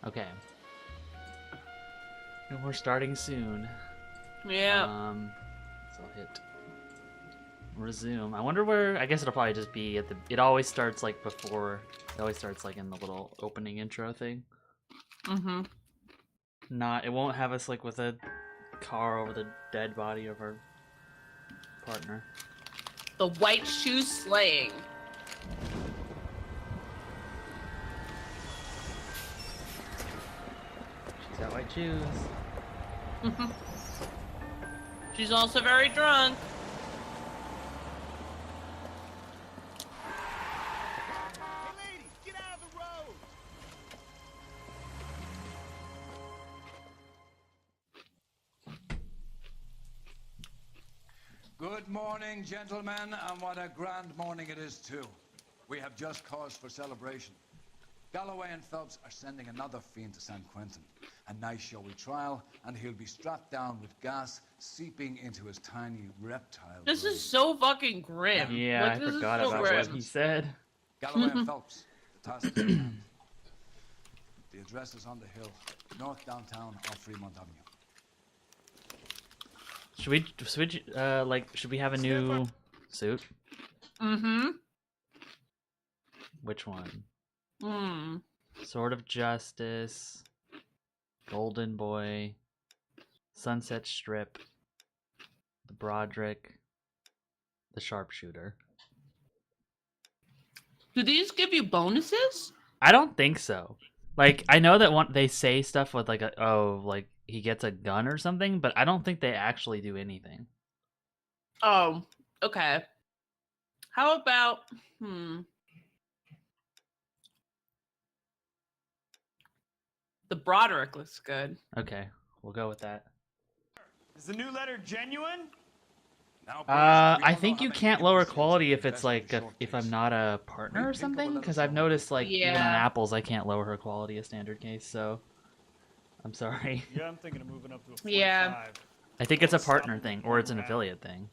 Okay. And we're starting soon. Yeah. So I'll hit resume. I wonder where. I guess it'll probably just be at the. It always starts like before. It always starts like in the little opening intro thing. Mm-hmm. Not. It won't have us like with a car over the dead body of our partner. The white shoe slaying. She's got white shoes. She's also very drunk. Hey ladies, get out of the road! Good morning, gentlemen, and what a grand morning it is, too. We have just cause for celebration. Galloway and Phelps are sending another fiend to San Quentin. A nice showy trial, and he'll be strapped down with gas seeping into his tiny reptile This brain. is so fucking grim. Yeah, Like, I this is forgot so about grim. what he said. Galloway and Phelps, the task is at hand. The address is on the hill, north downtown off Fremont Avenue. Should we switch? Should we have a new suit? Mm-hmm. Which one? Hmm. Sword of Justice, Golden Boy, Sunset Strip, the Broderick, the Sharpshooter. Do these give you bonuses? I don't think so. Like, I know that they say stuff with like like he gets a gun or something, but I don't think they actually do anything. Oh, okay. How about the Broderick looks good. Okay, we'll go with that. Is the new letter genuine? Now, I think you can't lower quality if it's like if I'm not a partner or something, because I've noticed like even on Yeah. Apples I can't lower her quality a standard case, so I'm sorry. Yeah, I'm thinking of moving up to a 45. Yeah. I think it's a partner thing or it's an affiliate thing.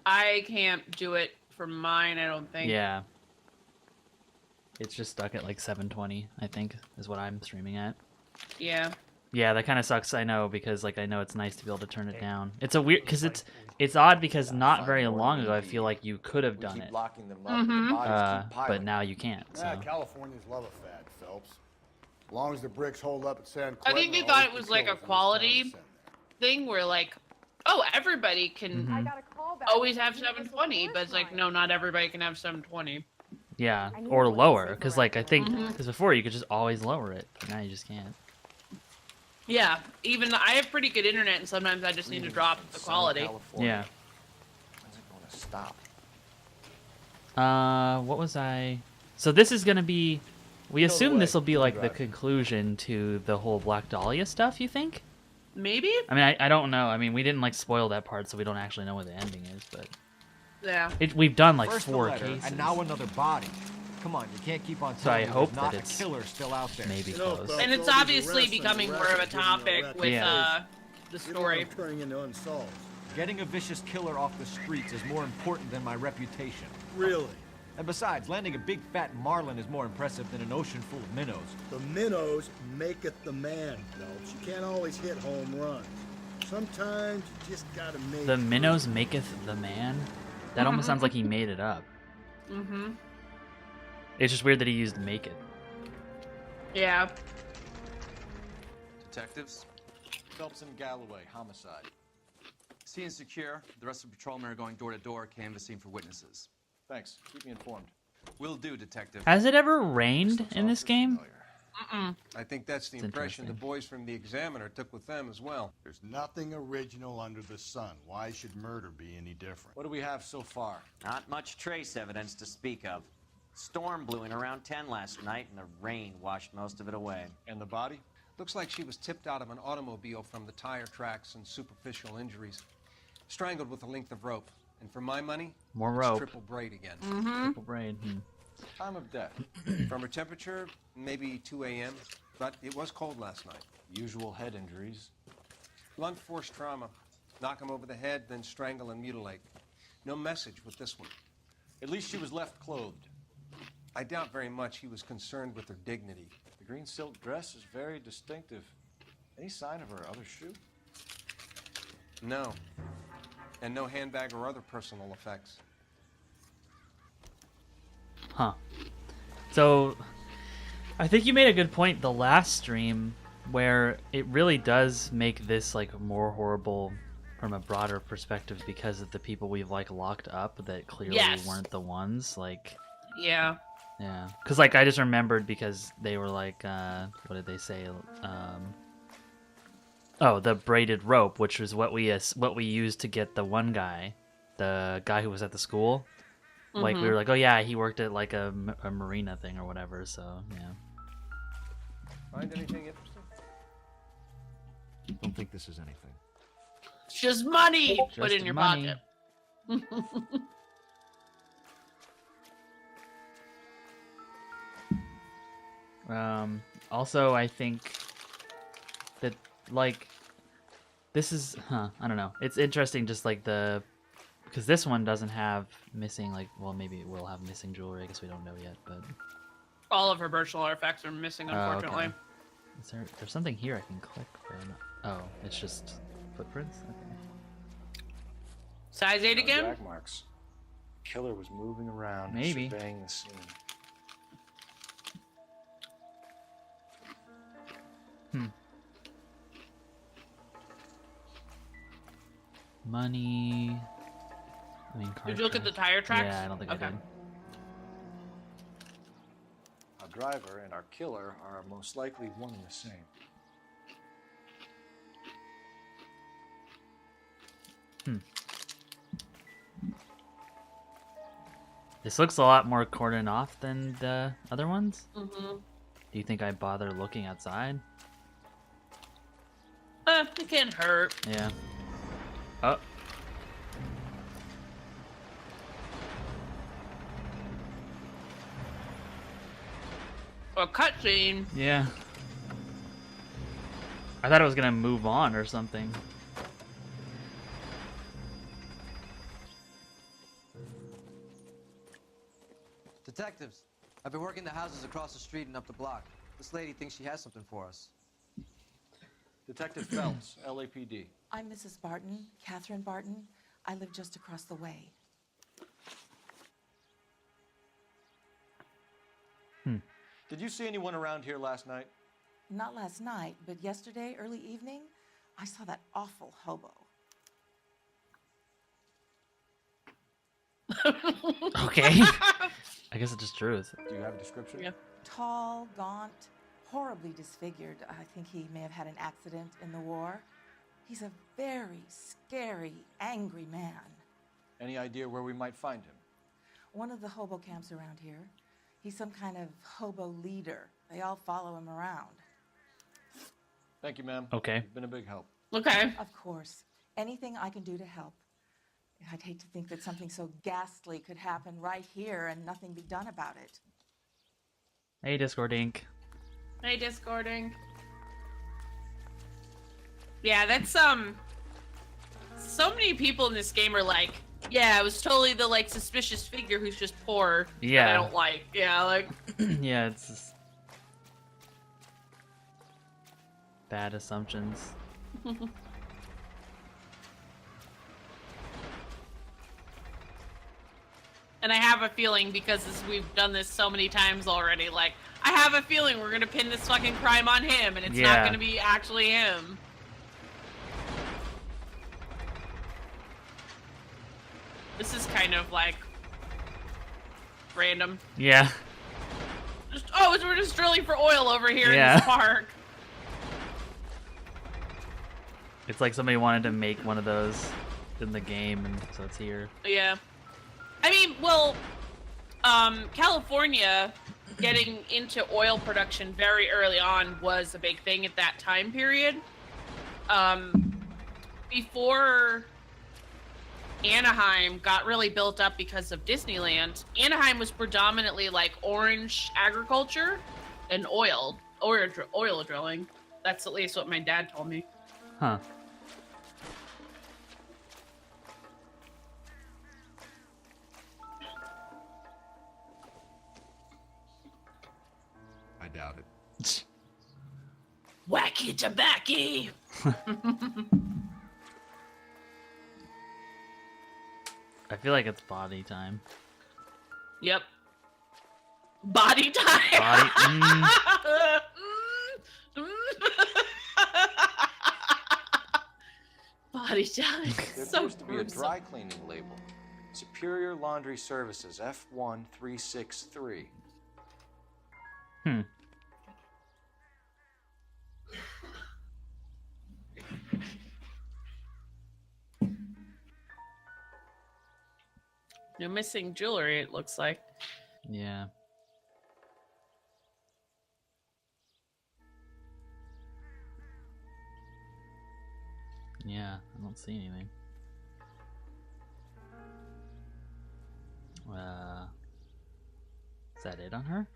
I can't do it for mine, I don't think. Yeah. It's just stuck at like 720, I think, is what I'm streaming at. Yeah. Yeah, that kind of sucks, I know, because like I know it's nice to be able to turn it down. It's a weird, because it's odd because not very long ago I feel like you could have done it, Locking them up, the bodies keep but piling. now you can't. Yeah, So. Californians love a fad, Phelps. As long as the bricks hold up at San I Quentin, think they all thought the it was like a killers in this town quality are sent there. thing where like, oh, everybody can Mhm. always have 720, but it's like, no, not everybody can have 720. Yeah, or lower, because like I think, Mhm. because before you could just always lower it, but now you just can't. Yeah, even I have pretty good internet, and sometimes I just need to drop the quality. Yeah. When's it going to stop? What was I? So this is gonna be, we assume this will be like the conclusion to the whole Black Dahlia stuff. You think? Maybe? I mean, I don't know. I mean, we didn't like spoil that part, so we don't actually know what the ending is. But Yeah. we've done like First 4 a letter, cases. and now another body. Come on, you can't keep on So I telling me hope there's not that a it's killer still out there. maybe You know, close. Phelps, And it's all these obviously arrests and becoming more of a rackets giving you topic with Yeah. the You know story. I'm turning into unsolved. Getting a vicious killer off the streets is more important than my reputation. Really? And besides, landing a big fat marlin is more impressive than an ocean full of minnows. The minnows maketh the man, Phelps. You can't always hit home runs. Sometimes you just gotta make The minnows maketh the man. That almost sounds like he made it up. Mm-hmm. It's just weird that he used make it. Yeah. Detectives, Phelps and Galloway, homicide. scene is secure. The rest of the patrolmen are going door to door, canvassing for witnesses. Thanks. Keep me informed. Will do, detective. Has it ever rained in this game? I think that's the It's impression the interesting. boys from the Examiner took with them as well. There's nothing original under the sun. Why should murder be any different? What do we have so far? Not much trace evidence to speak of. Storm blew in around 10 last night, and the rain washed most of it away. And the body? Looks like she was tipped out of an automobile from the tire tracks and superficial injuries. Strangled with a length of rope. And for my money, More it's rope. triple braid again. Triple braid. Time of death. From her temperature, maybe 2 a.m., but it was cold last night. Usual head injuries. Blunt force trauma. Knock him over the head, then strangle and mutilate. No message with this one. At least she was left clothed. I doubt very much he was concerned with her dignity. The green silk dress is very distinctive. Any sign of her other shoe? No. And no handbag or other personal effects. Huh. So, I think you made a good point the last stream, where it really does make this like more horrible from a broader perspective because of the people we've like locked up that clearly weren't the ones. Like, Yeah. yeah, because like I just remembered because they were like, what did they say? Oh, the braided rope, which was what we used to get the one guy, the guy who was at the school. Like we were like, oh yeah, he worked at like a marina thing or whatever. So yeah. Find anything interesting? Don't think this is anything. It's just money. Put Just in your money. pocket. Also, I think that like this is, I don't know. It's interesting, just like because this one doesn't have missing, like, well, maybe it will have missing jewelry. I guess we don't know yet, but All of her virtual artifacts are missing, unfortunately. okay. There's something here I can click for? Oh, it's just footprints. Okay. Size 8 again? Drag marks. Killer was moving around, Maybe. surveying the scene. Money. I mean, car Did you look at the tracks. tire tracks? Yeah, I don't think I did. Our driver and our killer are most likely one and the same. This looks a lot more cordoned off than the other ones. Mm-hmm. Do you think I'd bother looking outside? It can't hurt. Yeah. Oh. A cutscene. Yeah. I thought it was gonna move on or something. Detectives, I've been working the houses across the street and up the block. This lady thinks she has something for us. Detective Phelps, LAPD. I'm Mrs. Barton, Catherine Barton. I live just across the way. Did you see anyone around here last night? Not last night, but yesterday, early evening, I saw that awful hobo. Okay. I guess it's just truth. Do you have a description? Yeah. Tall, gaunt, horribly disfigured. I think he may have had an accident in the war. He's a very scary, angry man. Any idea where we might find him? One of the hobo camps around here. He's some kind of hobo leader. They all follow him around. Thank you, ma'am. Okay. You've been a big help. Okay. Of course. Anything I can do to help. I'd hate to think that something so ghastly could happen right here and nothing be done about it. Hey, Discord Inc. Hey, Discording. Yeah, that's so many people in this game are like, yeah, it was totally the like suspicious figure who's just poor. Yeah. That I don't like. Yeah, like. Yeah, it's just bad assumptions. And I have a feeling because we've done this so many times already. Like, I have a feeling we're gonna pin this fucking crime on him, and it's not gonna be actually him. This is kind of like random. Yeah. We're just drilling for oil over here in Yeah. this park. It's like somebody wanted to make one of those in the game, and so it's here. Yeah. I mean, well, California getting into oil production very early on was a big thing at that time period. Before Anaheim got really built up because of Disneyland, Anaheim was predominantly like orange agriculture and oil drilling. That's at least what my dad told me. Huh. doubt it. Wacky tobacco. I feel like it's body time. Yep. Body time. Body. Body time. There So appears to be a gruesome. dry cleaning label. Superior Laundry Services, F1363. Hmm. You're missing jewelry, it looks like. Yeah. Yeah, I don't see anything. Is that it on her?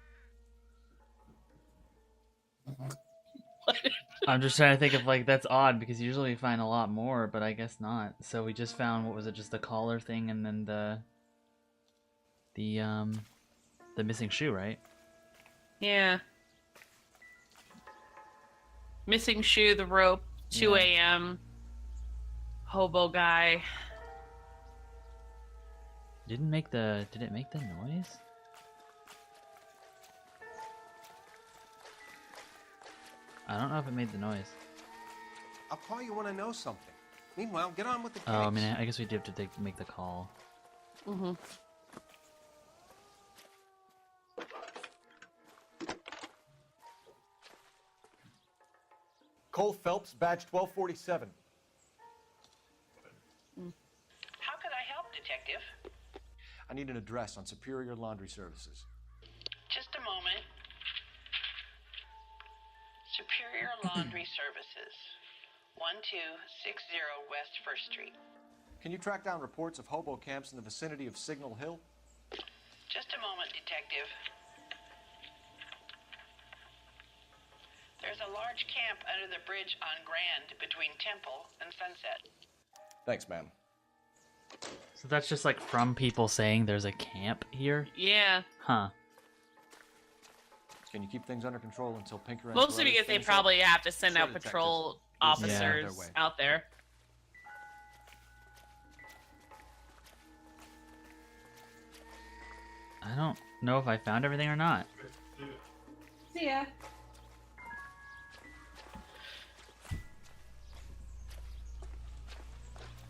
I'm just trying to think of, like, that's odd because usually we find a lot more, but I guess not. So we just found, what was it, just the collar thing and then the missing shoe, right? Yeah. Missing shoe, the rope, 2 a.m. Hobo guy. Did it make the noise? I don't know if it made the noise. I'll call you when I know something. Meanwhile, get on with the case. Oh, I mean, I guess we do have to make the call. Mm-hmm. Cole Phelps, badge 1247. How can I help, Detective? I need an address on Superior Laundry Services. Just a moment. Superior Laundry Services, 1260 West 1st Street. Can you track down reports of hobo camps in the vicinity of Signal Hill? Just a moment, Detective. There's a large camp under the bridge on Grand between Temple and Sunset. Thanks, ma'am. So that's just like from people saying there's a camp here? Yeah. Huh. Can you keep things under control until Pinker and Mostly Perez because they finish probably up? have to send Sure, out detectives. patrol We'll officers send them their way. out there. I don't know if I found everything or not. See ya.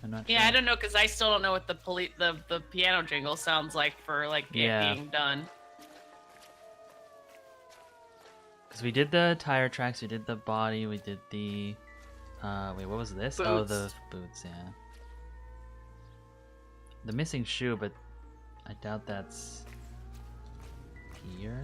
I'm not Yeah, sure. I don't know because I still don't know what the piano jingle sounds like for like Yeah. it being done. Because we did the tire tracks, we did the body, we did the... wait, what was this? Oh, Boots. the boots, yeah. The missing shoe, but I doubt that's... here?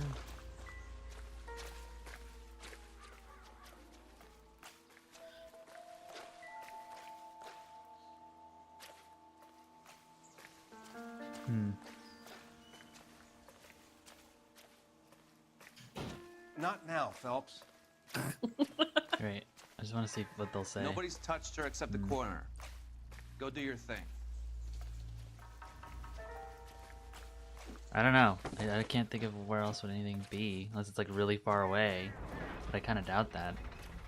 Hmm. Not now, Phelps. Great. I just want to see what they'll say. Nobody's touched her except the coroner. Go do your thing. I don't know. I can't think of where else would anything be, unless it's like really far away. But I kind of doubt that.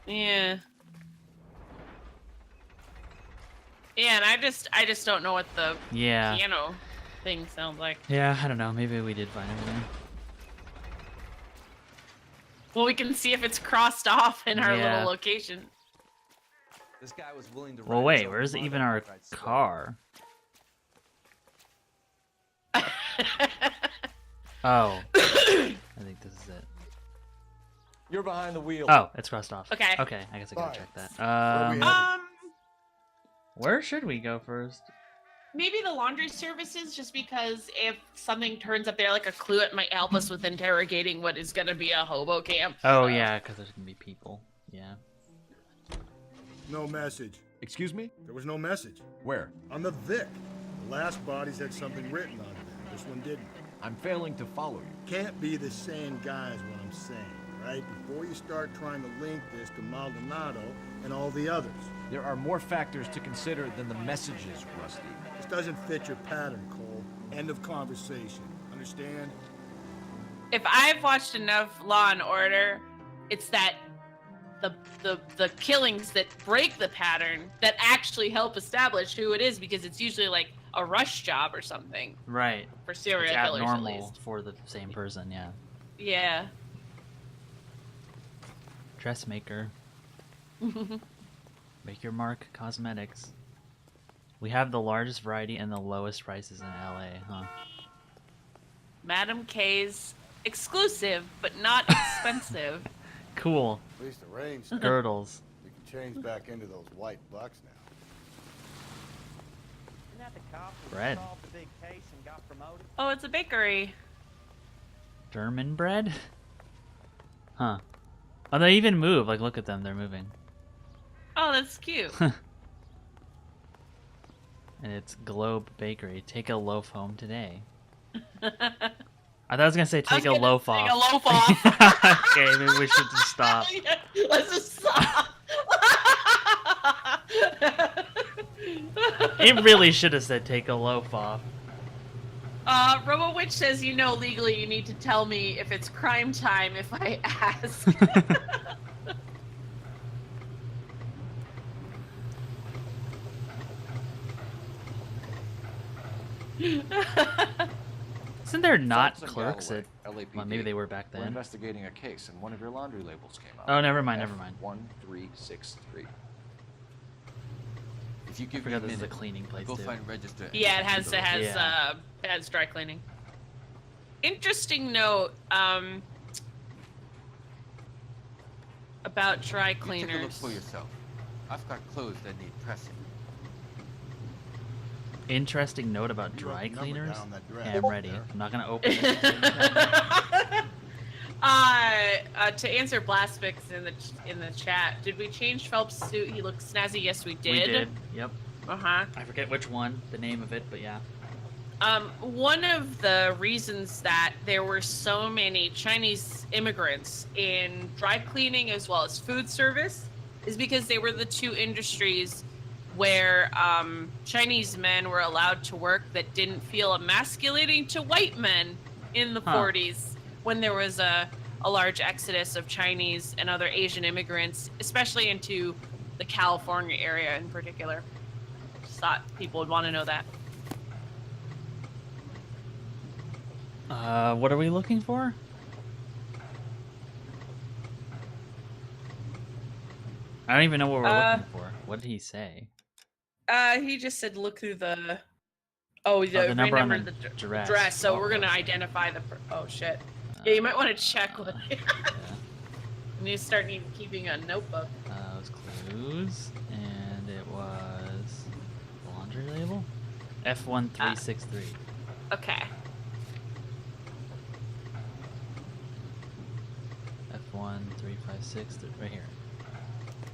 Yeah. Yeah, and I just don't know what the Yeah. piano thing sounds like. Yeah, I don't know. Maybe we did find everything. Well, we can see if it's crossed off in our Yeah. little location. This guy was willing to. Well, ride wait, himself where's mud even up our if I'd sweat. car? Oh. I think this is it. You're behind the wheel. Oh, it's crossed off. Okay. Okay, I guess I gotta check that. Where we headed? Where should we go first? Maybe the laundry services, just because if something turns up there like a clue, it might help us with interrogating what is going to be a hobo camp. Oh, yeah, because there's gonna be people. Yeah. No message. Excuse me? There was no message. Where? On the Vic. The last bodies had something written on them. This one didn't. I'm failing to follow you. Can't be the same guy is what I'm saying, right? Before you start trying to link this to Maldonado and all the others. There are more factors to consider than the messages, Rusty. This doesn't fit your pattern, Cole. End of conversation. Understand? if I've watched enough Law and Order, it's that the killings that break the pattern that actually help establish who it is, because it's usually like a rush job or something. Right. For serial it's killers, at abnormal least. for the same person, yeah. Yeah. Dressmaker. Make your mark cosmetics. We have the largest variety and the lowest prices in LA, huh? Madam K's exclusive, but not expensive. Cool. At least the range. Girdles. You can change back into those white bucks now. Bread. Oh, it's a bakery. German bread? Huh. Oh, they even move. Like, look at them. They're moving. Oh, that's cute. And it's Globe Bakery. Take a loaf home today. I thought I was going to say take a loaf off. Take a loaf off. Okay, maybe we should just stop. Yeah, let's just stop. It really should have said take a loaf off. Robo Witch says, you know, legally you need to tell me if it's crime time if I ask. Isn't there not Phelps and clerks Galloway, at... LAPD. Well, maybe they were back We're then. investigating a case, and one of your laundry labels came up. Oh, never mind, never mind. F1363. If you I give me forgot a this is a minute, cleaning place, go too. find register. Yeah, it has Yeah. it has dry cleaning. Interesting note about dry You take a look cleaners. for yourself. I've got clothes that need pressing. Interesting note about You dry wrote the number cleaners. down that dress Okay, I'm ready. there. I'm not gonna open it. To answer Blastfix in the chat, did we change Phelps' suit? He looks snazzy. Yes, we did. We did. Yep. Uh-huh. I forget which one, the name of it, but yeah. One of the reasons that there were so many Chinese immigrants in dry cleaning as well as food service is because they were the two industries where Chinese men were allowed to work that didn't feel emasculating to white men in the 40s, when there was a large exodus of Chinese and other Asian immigrants, especially into the California area in particular. Just thought people would want to know that. What are we looking for? I don't even know what we're looking for. What did he say? He just said look through the... Oh, the number on remember the the dress. dress. So What we're gonna was it? identify the... Oh, shit. Yeah, you might want to check with... Yeah. You need to start keeping a notebook. It was clues, and it was the laundry label? F1363. Okay. F1356, right here.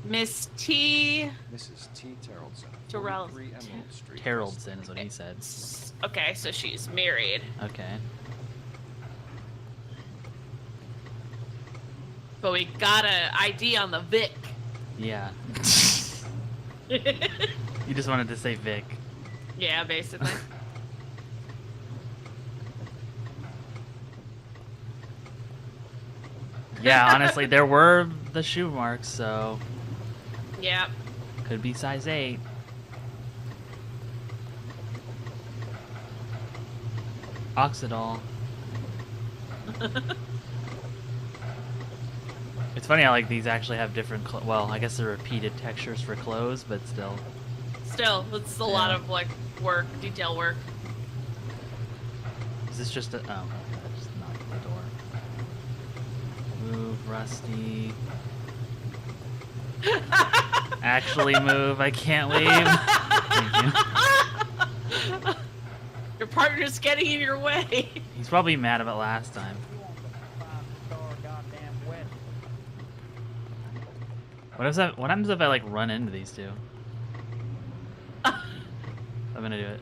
Miss T... Mrs. T. Terrellson, Terrell- 43 Emerald Street. Terrellson is what he said. Okay, so she's married. Okay. But we got an ID on the Vic. Yeah. You just wanted to say Vic. Yeah, basically. Yeah, honestly, there were the shoe marks, so Yeah. could be size 8. Oxidol. It's funny how like these actually have different. Well, I guess they're repeated textures for clothes, but still. Still, it's a lot of like work, detail work. Is this just a? Oh, okay, just knock the door. Move, Rusty. Actually move. I can't leave. Thank you. Your partner's getting in your way. He's probably mad about last time. What if that? What happens if I like run into these two? I'm gonna do it.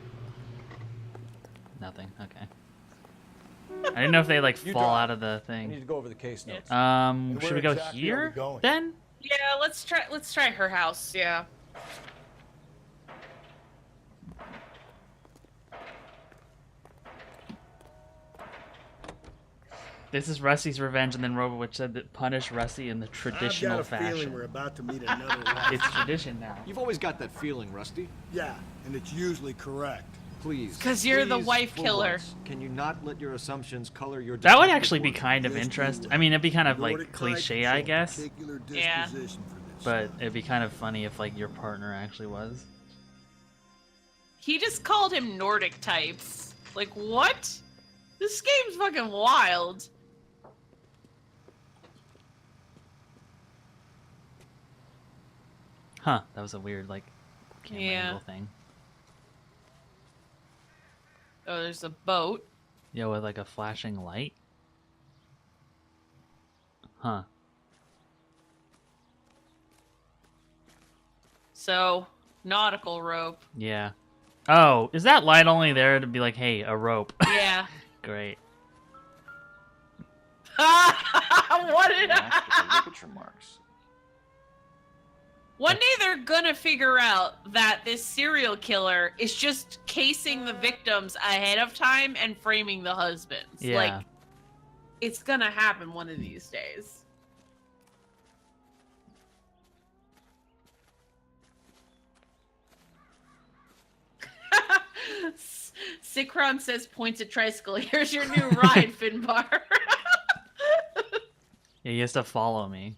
Nothing. Okay. I didn't know if they like You fall drive. out of the I thing. need to go over the case notes. And Should where we go exactly are we here going? then? Yeah, let's try her house. Yeah. This is Rusty's revenge, and then Robowitch said that punish Rusty in the traditional I've got a feeling fashion. we're about to meet another one. It's tradition now. You've always got that feeling, Rusty. Yeah, and it's usually correct. Please. 'Cause you're the please, wife for killer. once, can you not let your assumptions color your That would detective actually be work? kind of Yes, we interesting. will. I mean, it'd be kind of Nordic like types cliche, show I a guess. particular Yeah. disposition for this But stuff. it'd be kind of funny if like your partner actually was. He just called him Nordic types. Like, what? This game's fucking wild. Huh? That was a weird like camera Yeah. angle thing. Oh, there's a boat. Yeah, with like a flashing light. Huh? So, nautical rope. Yeah. Oh, is that light only there to be like, hey, a rope? Yeah. Great. What did Look at your marks. One day they're gonna figure out that this serial killer is just casing the victims ahead of time and framing the husbands. Yeah. Like, it's gonna happen one of these days. Sikron says, points at tricycle. Here's your new ride, Finbar. Yeah, he has to follow me.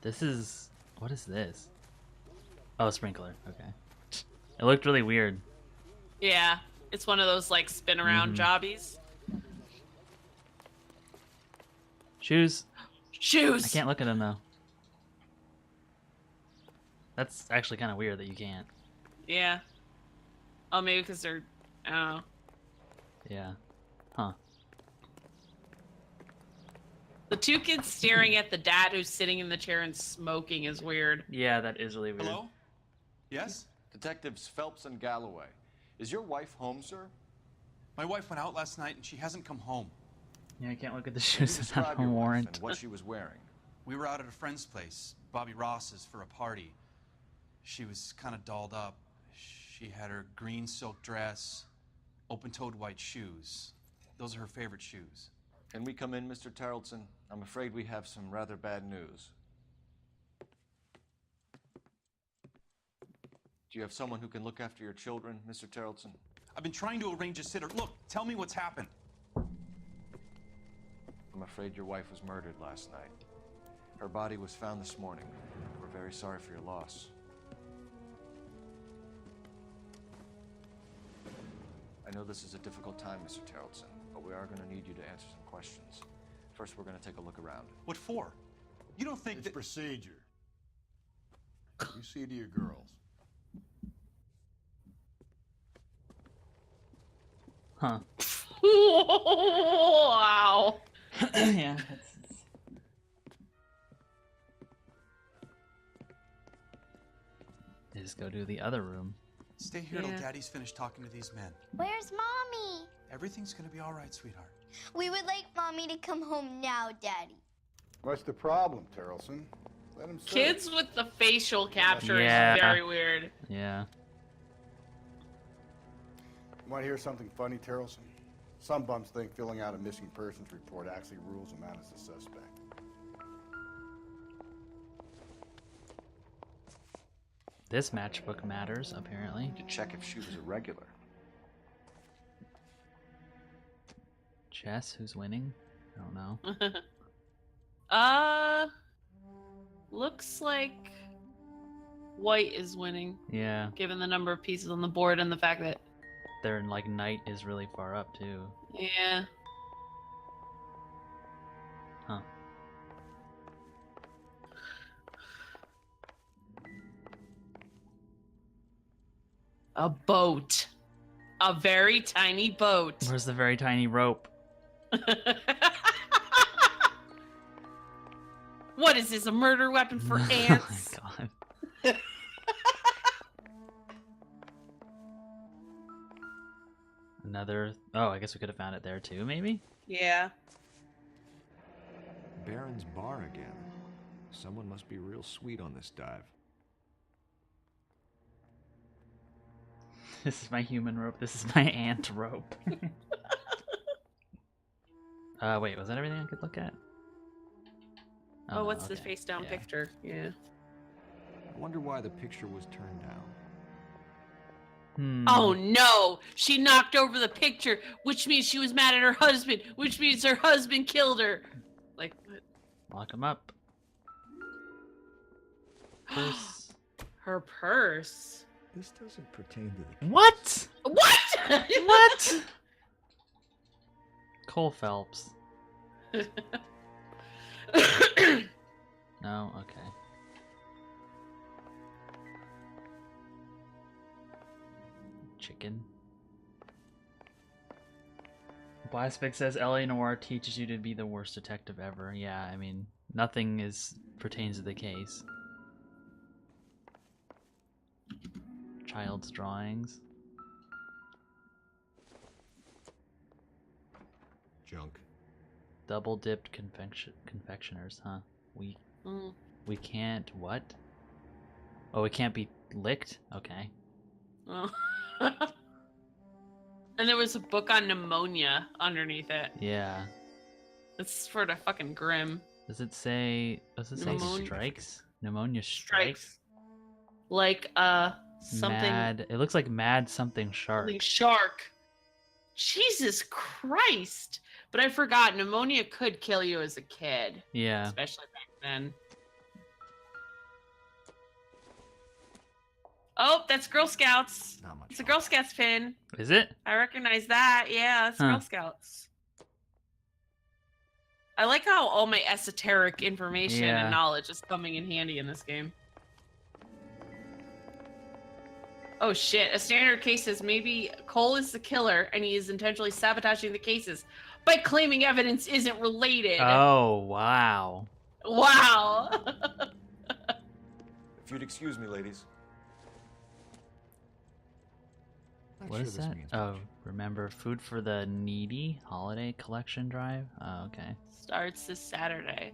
This is... What is this? Oh, a sprinkler. Okay. It looked really weird. Yeah, it's one of those like spin around jobbies. Shoes. Shoes. I can't look at them though. That's actually kind of weird that you can't. Yeah. Oh, maybe because they're. I don't know. Yeah. Huh. The two kids staring at the dad who's sitting in the chair and smoking is weird. Yeah, that is really weird. Hello? Yes? Detectives Phelps and Galloway. Is your wife home, sir? My wife went out last night and she hasn't come home. Yeah, I can't look at the Can you shoes without describe a your wife warrant. and what she was wearing? We were out at a friend's place, Bobby Ross's, for a party. She was kind of dolled up. She had her green silk dress, open-toed white shoes. Those are her favorite shoes. Can we come in, Mr. Tarleton? I'm afraid we have some rather bad news. Do you have someone who can look after your children, Mr. Tarleton? I've been trying to arrange a sitter. Look, tell me what's happened. I'm afraid your wife was murdered last night. Her body was found this morning. We're very sorry for your loss. I know this is a difficult time, Mr. Tarleton, but we are going to need you to answer some questions. First, we're going to take a look around. What for? You don't think It's that... procedure. You see to your girls. Huh. Wow. Yeah. Just go to the other room. Stay here till Daddy's finished talking to these men. Where's Mommy? Everything's gonna be all right, sweetheart. We would like Mommy to come home now, Daddy. What's the problem, Tarleton? Let him say. Kids with the facial capture Yeah. is very weird. Yeah. Want to hear something funny, Tarleton? Some bums think filling out a missing persons report actually rules them out as a suspect. This matchbook matters, apparently. To check if she was a regular. Chess, who's winning? I don't know. Looks like white is winning. Yeah. Given the number of pieces on the board and the fact that... Their, like, knight is really far up, too. Yeah. Huh. A boat. A very tiny boat. Where's the very tiny rope? What is this, a murder weapon for ants? Oh my god. Another... Oh, I guess we could have found it there too, maybe? Yeah. Baron's bar again. Someone must be real sweet on this dive. This is my human rope. This is my ant rope. Wait, was that everything I could look at? Oh, what's the okay. face down picture? Yeah. I wonder why the picture was turned down. Oh no! She knocked over the picture, which means she was mad at her husband, which means her husband killed her. Like what? Lock him up. Purse. Her purse. This doesn't pertain to the What? What? What? Cole Phelps. No? Okay. Chicken. Blaspik says LA Noire teaches you to be the worst detective ever. Yeah, I mean, nothing pertains to the case. Child's drawings. Junk. Double dipped confectioners, huh? We can't what? Oh, it can't be licked? Okay. Oh. And there was a book on pneumonia underneath it. Yeah. It's sort of fucking grim. Does it say strikes? Pneumonia strikes? Like something Mad. It looks like mad something shark. something shark. Jesus Christ. But I forgot pneumonia could kill you as a kid. Yeah. Especially back then. Oh, that's Girl Scouts. Not much It's a Girl Scouts pin. Is it? I recognize that. Yeah, that's Girl Scouts. I like how all my esoteric information Yeah. and knowledge is coming in handy in this game. Oh shit, a standard case says maybe Cole is the killer and he is intentionally sabotaging the cases by claiming evidence isn't related. Oh, wow. Wow. If you'd excuse me, ladies. What is that? Oh, remember Food for the Needy holiday collection drive? Oh, okay. Starts this Saturday.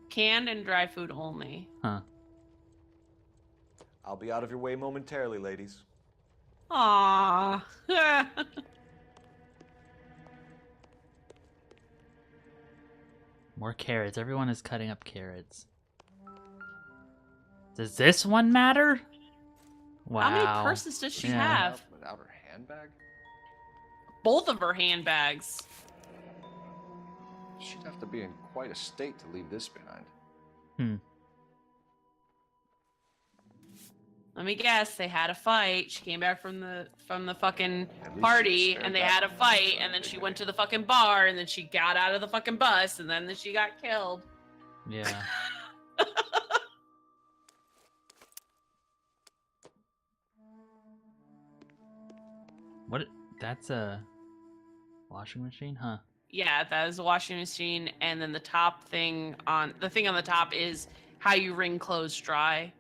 Canned and dry food only. Huh. I'll be out of your way momentarily, ladies. Aww. More carrots. Everyone is cutting up carrots. Does this one matter? Wow. How many purses does she have? Without her handbag? Both of her handbags. She'd have to be in quite a state to leave this behind. Let me guess, they had a fight. She came back from the fucking party and they had a fight and then she went to the fucking bar and then she got out of the fucking bus and then she got killed. Yeah. What? That's a washing machine, huh? Yeah, that is a washing machine and then the thing on the top is how you wring clothes dry.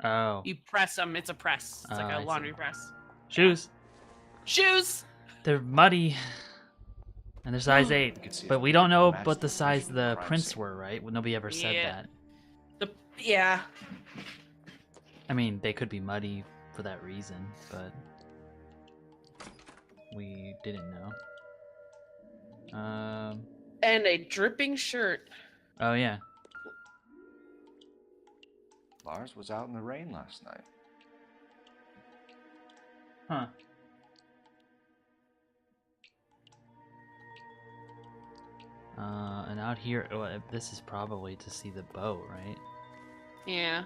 Oh. You press them, it's a press. It's like I a laundry see. press. Shoes. Shoes! They're muddy. And they're size 8. But we don't know what the size the prints were, right? Nobody ever said Yeah. that. Yeah. I mean, they could be muddy for that reason, but we didn't know. And a dripping shirt. Oh yeah. Lars was out in the rain last night. Huh. And out here, well, this is probably to see the boat, right? Yeah.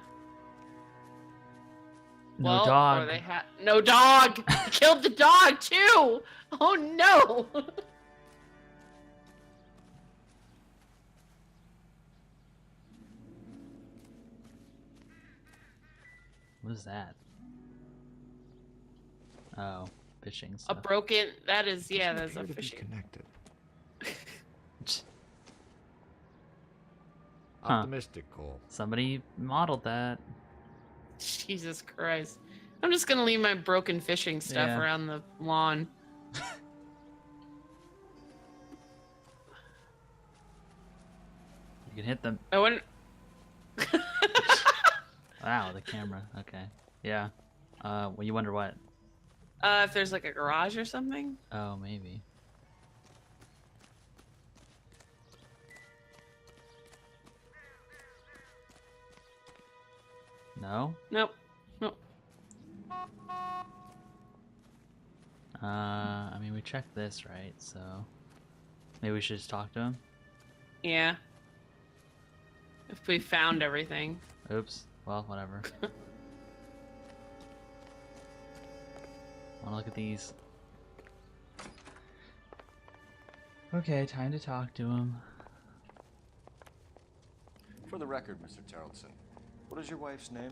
No dog. Or they no dog. Killed the dog too. Oh no. What is that? Oh, fishing A stuff. broken. That is that's a fishing. Connected. Huh. Optimistic, Cole. Somebody modeled that. Jesus Christ. I'm just gonna leave my broken fishing stuff Yeah. around the lawn. You can hit them. I wouldn't. Wow, the camera. Okay. Yeah. Well, you wonder what? If there's like a garage or something. Oh, maybe. No? Nope. Nope. I mean, we checked this, right? So maybe we should just talk to him. Yeah. If we found everything. Oops. Well, whatever. Wanna look at these? Okay, time to talk to him. For the record, Mr. Tarleton, what is your wife's name?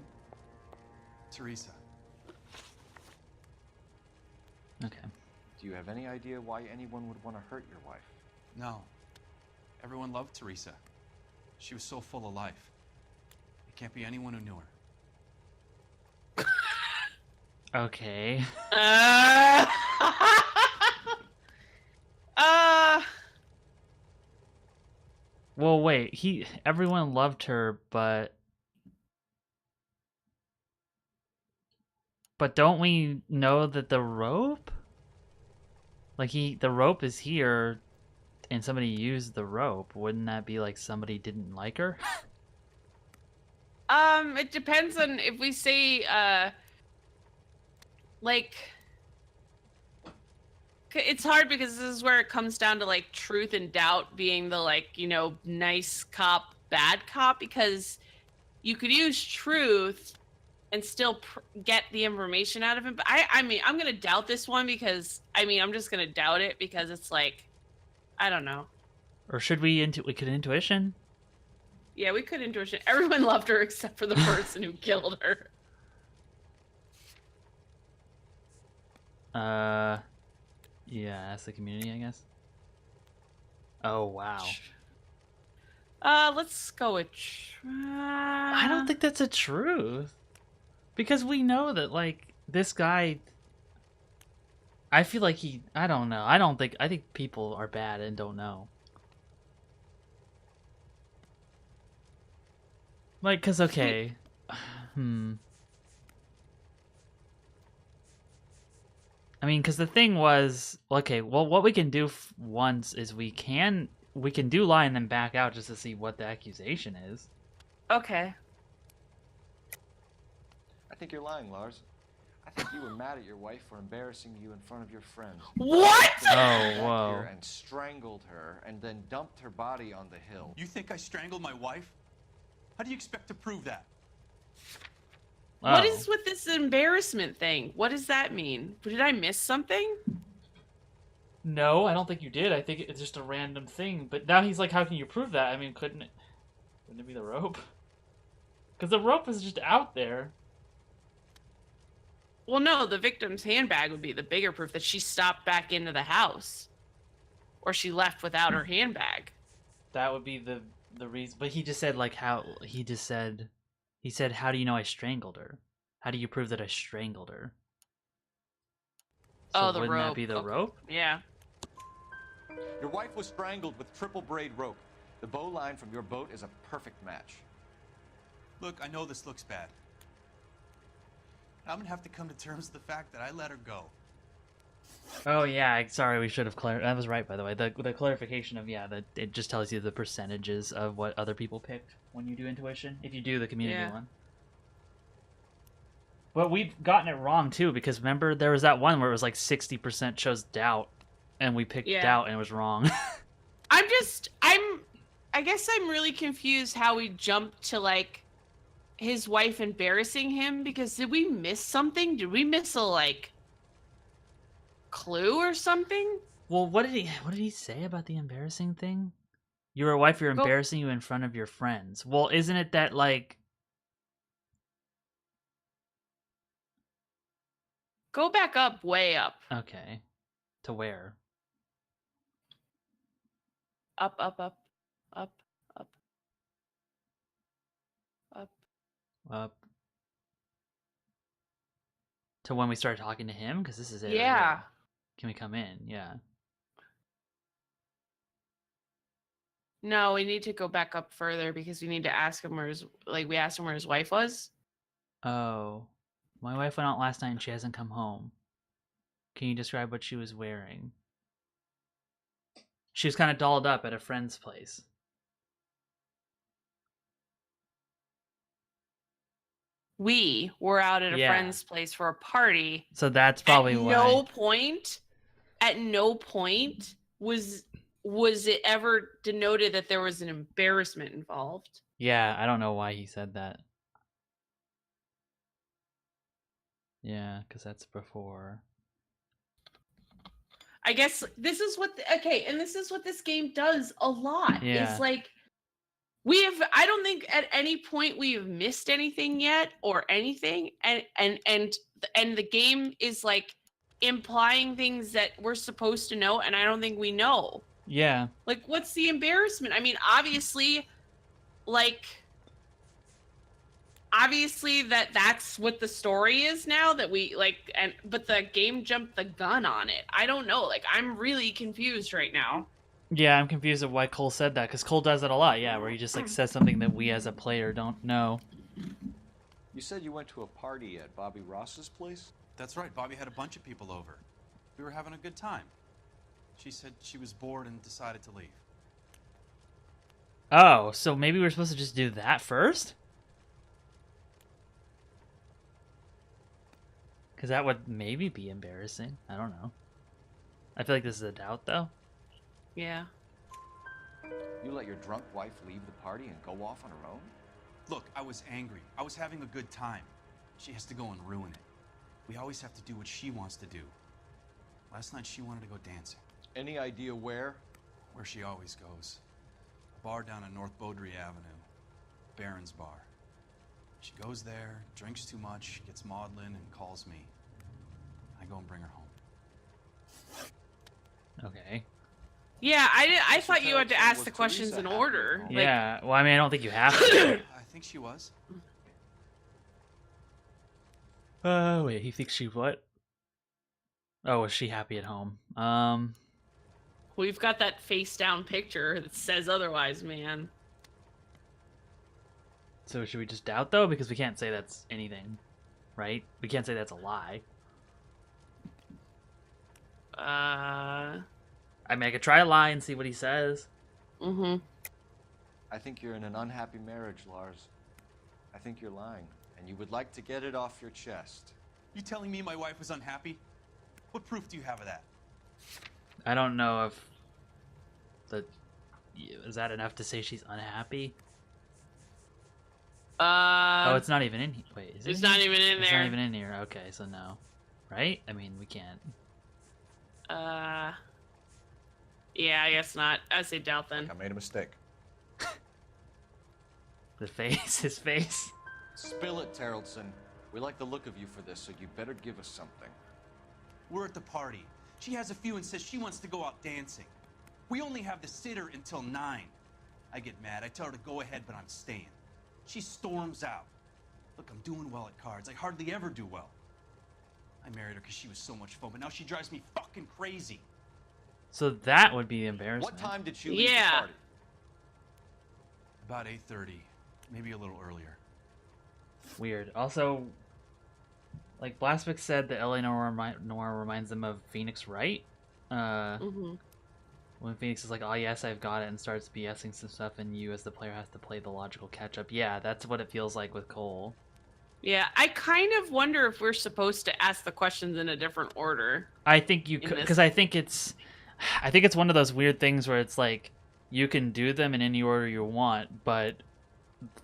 Teresa. Okay. Do you have any idea why anyone would want to hurt your wife? No. Everyone loved Teresa. She was so full of life. It can't be anyone who knew her. Okay. Well, wait. Everyone loved her, but don't we know that the rope? Like the rope is here, and somebody used the rope. Wouldn't that be like somebody didn't like her? It depends on if we say, like, it's hard because this is where it comes down to like truth and doubt being the like, you know, nice cop, bad cop, because you could use truth and still get the information out of him. But I mean, I'm gonna doubt this one because I'm just gonna doubt it because it's like, I don't know. Or should we could intuition? Yeah, we could intuition. Everyone loved her except for the person who killed her. Yeah, ask the community, I guess. Oh wow. Let's go with. I don't think that's a truth. Because we know that, like, this guy... I feel like I don't know. I think people are bad and don't know. Like, because, okay... I mean, because the thing was... Okay, well, what we can do once is we can do lie and then back out just to see what the accusation is. Okay. I think you're lying, Lars. I think you were mad at your wife for embarrassing you in front of your friends. What? Oh, whoa. And strangled her and then dumped her body on the hill. You think I strangled my wife? How do you expect to prove that? What is with this embarrassment thing? What does that mean? Did I miss something? No, I don't think you did. I think it's just a random thing. But now he's like, how can you prove that? I mean, wouldn't it be the rope? Because the rope is just out there. Well, no, the victim's handbag would be the bigger proof that she stopped back into the house. Or she left without her handbag. That would be the reason. But he just said, like, how... He said, how do you know I strangled her? How do you prove that I strangled her? So the wouldn't rope. that be the rope? Yeah. Your wife was strangled with triple braid rope. The bow line from your boat is a perfect match. Look, I know this looks bad. I'm gonna have to come to terms with the fact that I let her go. Oh, yeah. Sorry, we should have clarified. That was right, by the way. The clarification of, yeah, that it just tells you the percentages of what other people picked when you do intuition, if you do the community one. But we've gotten it wrong, too, because remember, there was that one where it was like 60% chose doubt, and we picked doubt, and it was wrong. I guess I'm really confused how we jumped to, like, his wife embarrassing him, because did we miss something? Did we miss a, like, clue or something? Well, what did he say about the embarrassing thing? Your wife, you're embarrassing you in front of your friends. Well, isn't it that, like... Go back up, way up. Okay. To where? Up, up, up, up, up, up. Up. To when we started talking to him? Because this is it. Yeah. Right? Can we come in? Yeah. No, we need to go back up further because we need to ask him we asked him where his wife was. Oh. My wife went out last night and she hasn't come home. Can you describe what she was wearing? She was kind of dolled up at a friend's place. We were out at a Yeah. friend's place for a party. So that's probably why. At no point was it ever denoted that there was an embarrassment involved. Yeah, I don't know why he said that. Yeah, because that's before. I guess this is what and this is what this game does a lot. Yeah. It's like I don't think at any point we've missed anything yet or anything, and the game is like implying things that we're supposed to know, and I don't think we know. Yeah. Like, what's the embarrassment? I mean, obviously that's what the story is now, that we like, but the game jumped the gun on it. I don't know. Like, I'm really confused right now. Yeah, I'm confused at why Cole said that, because Cole does it a lot, yeah, where he just like says something that we as a player don't know. You said you went to a party at Bobby Ross's place? That's right. Bobby had a bunch of people over. We were having a good time. She said she was bored and decided to leave. Oh, so maybe we're supposed to just do that first? Because that would maybe be embarrassing. I don't know. I feel like this is a doubt, though. Yeah. You let your drunk wife leave the party and go off on her own? Look, I was angry. I was having a good time. She has to go and ruin it. We always have to do what she wants to do. Last night she wanted to go dancing. Any idea where? Where she always goes. A bar down on North Beaudry Avenue. Baron's Bar. She goes there, drinks too much, gets maudlin, and calls me. I go and bring her home. Okay. Yeah, I thought you had to ask the questions in order. Like, Yeah, well, I mean, I don't think you have to. I think she was. Wait, he thinks she what? Oh, was she happy at home? we've got that face down picture that says otherwise, man. So should we just doubt, though? Because we can't say that's anything, right? We can't say that's a lie. I mean, I could try a lie and see what he says. Mm-hmm. I think you're in an unhappy marriage, Lars. I think you're lying, and you would like to get it off your chest. You telling me my wife was unhappy? What proof do you have of that? I don't know if is that enough to say she's unhappy? Oh, it's not even in here. Wait, is it? It's not even in there. It's not even in here. Okay, so no. Right? I mean, we can't. Yeah, I guess not. I say doubt then. I made a mistake. The face, his face. Spill it, Terrelson. We like the look of you for this, so you better give us something. We're at the party. She has a few and says she wants to go out dancing. We only have the sitter until 9. I get mad. I tell her to go ahead, but I'm staying. She storms out. Look, I'm doing well at cards. I hardly ever do well. I married her because she was so much fun, but now she drives me fucking crazy. So that would be embarrassing. What time did she leave the party? About 8:30, maybe a little earlier. Weird. Also, like Blasvik said, the LA Noire reminds them of Phoenix Wright. When Phoenix is like, "Oh yes, I've got it," and starts BSing some stuff, and you as the player has to play the logical catch up. Yeah, that's what it feels like with Cole. Yeah, I kind of wonder if we're supposed to ask the questions in a different order. I think you could, because I think it's one of those weird things where it's like you can do them in any order you want, but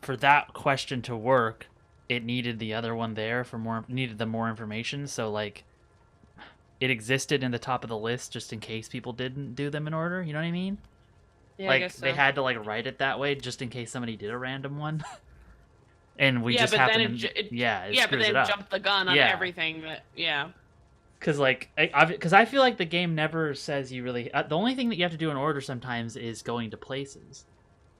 for that question to work, it needed the other one there for more information. So like, it existed in the top of the list just in case people didn't do them in order. You know what I mean? Yeah, like I guess so. They had to like write it that way just in case somebody did a random one. And we just but happen then to, it screws but then it up. jump the gun on everything. Because like, because I feel like the game never says you really. The only thing that you have to do in order sometimes is going to places.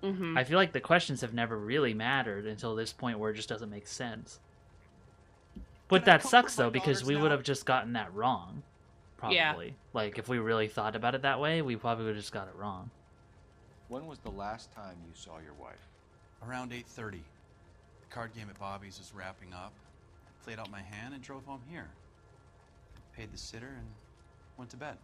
Mm-hmm. I feel like the questions have never really mattered until this point where it just doesn't make sense. But that sucks though, because we would have just gotten that wrong. Probably. Yeah. Like if we really thought about it that way, we probably would have just got it wrong. When was the last time you saw your wife? Around 8:30. The card game at Bobby's was wrapping up. played out my hand and drove home here. Paid the sitter and went to bed.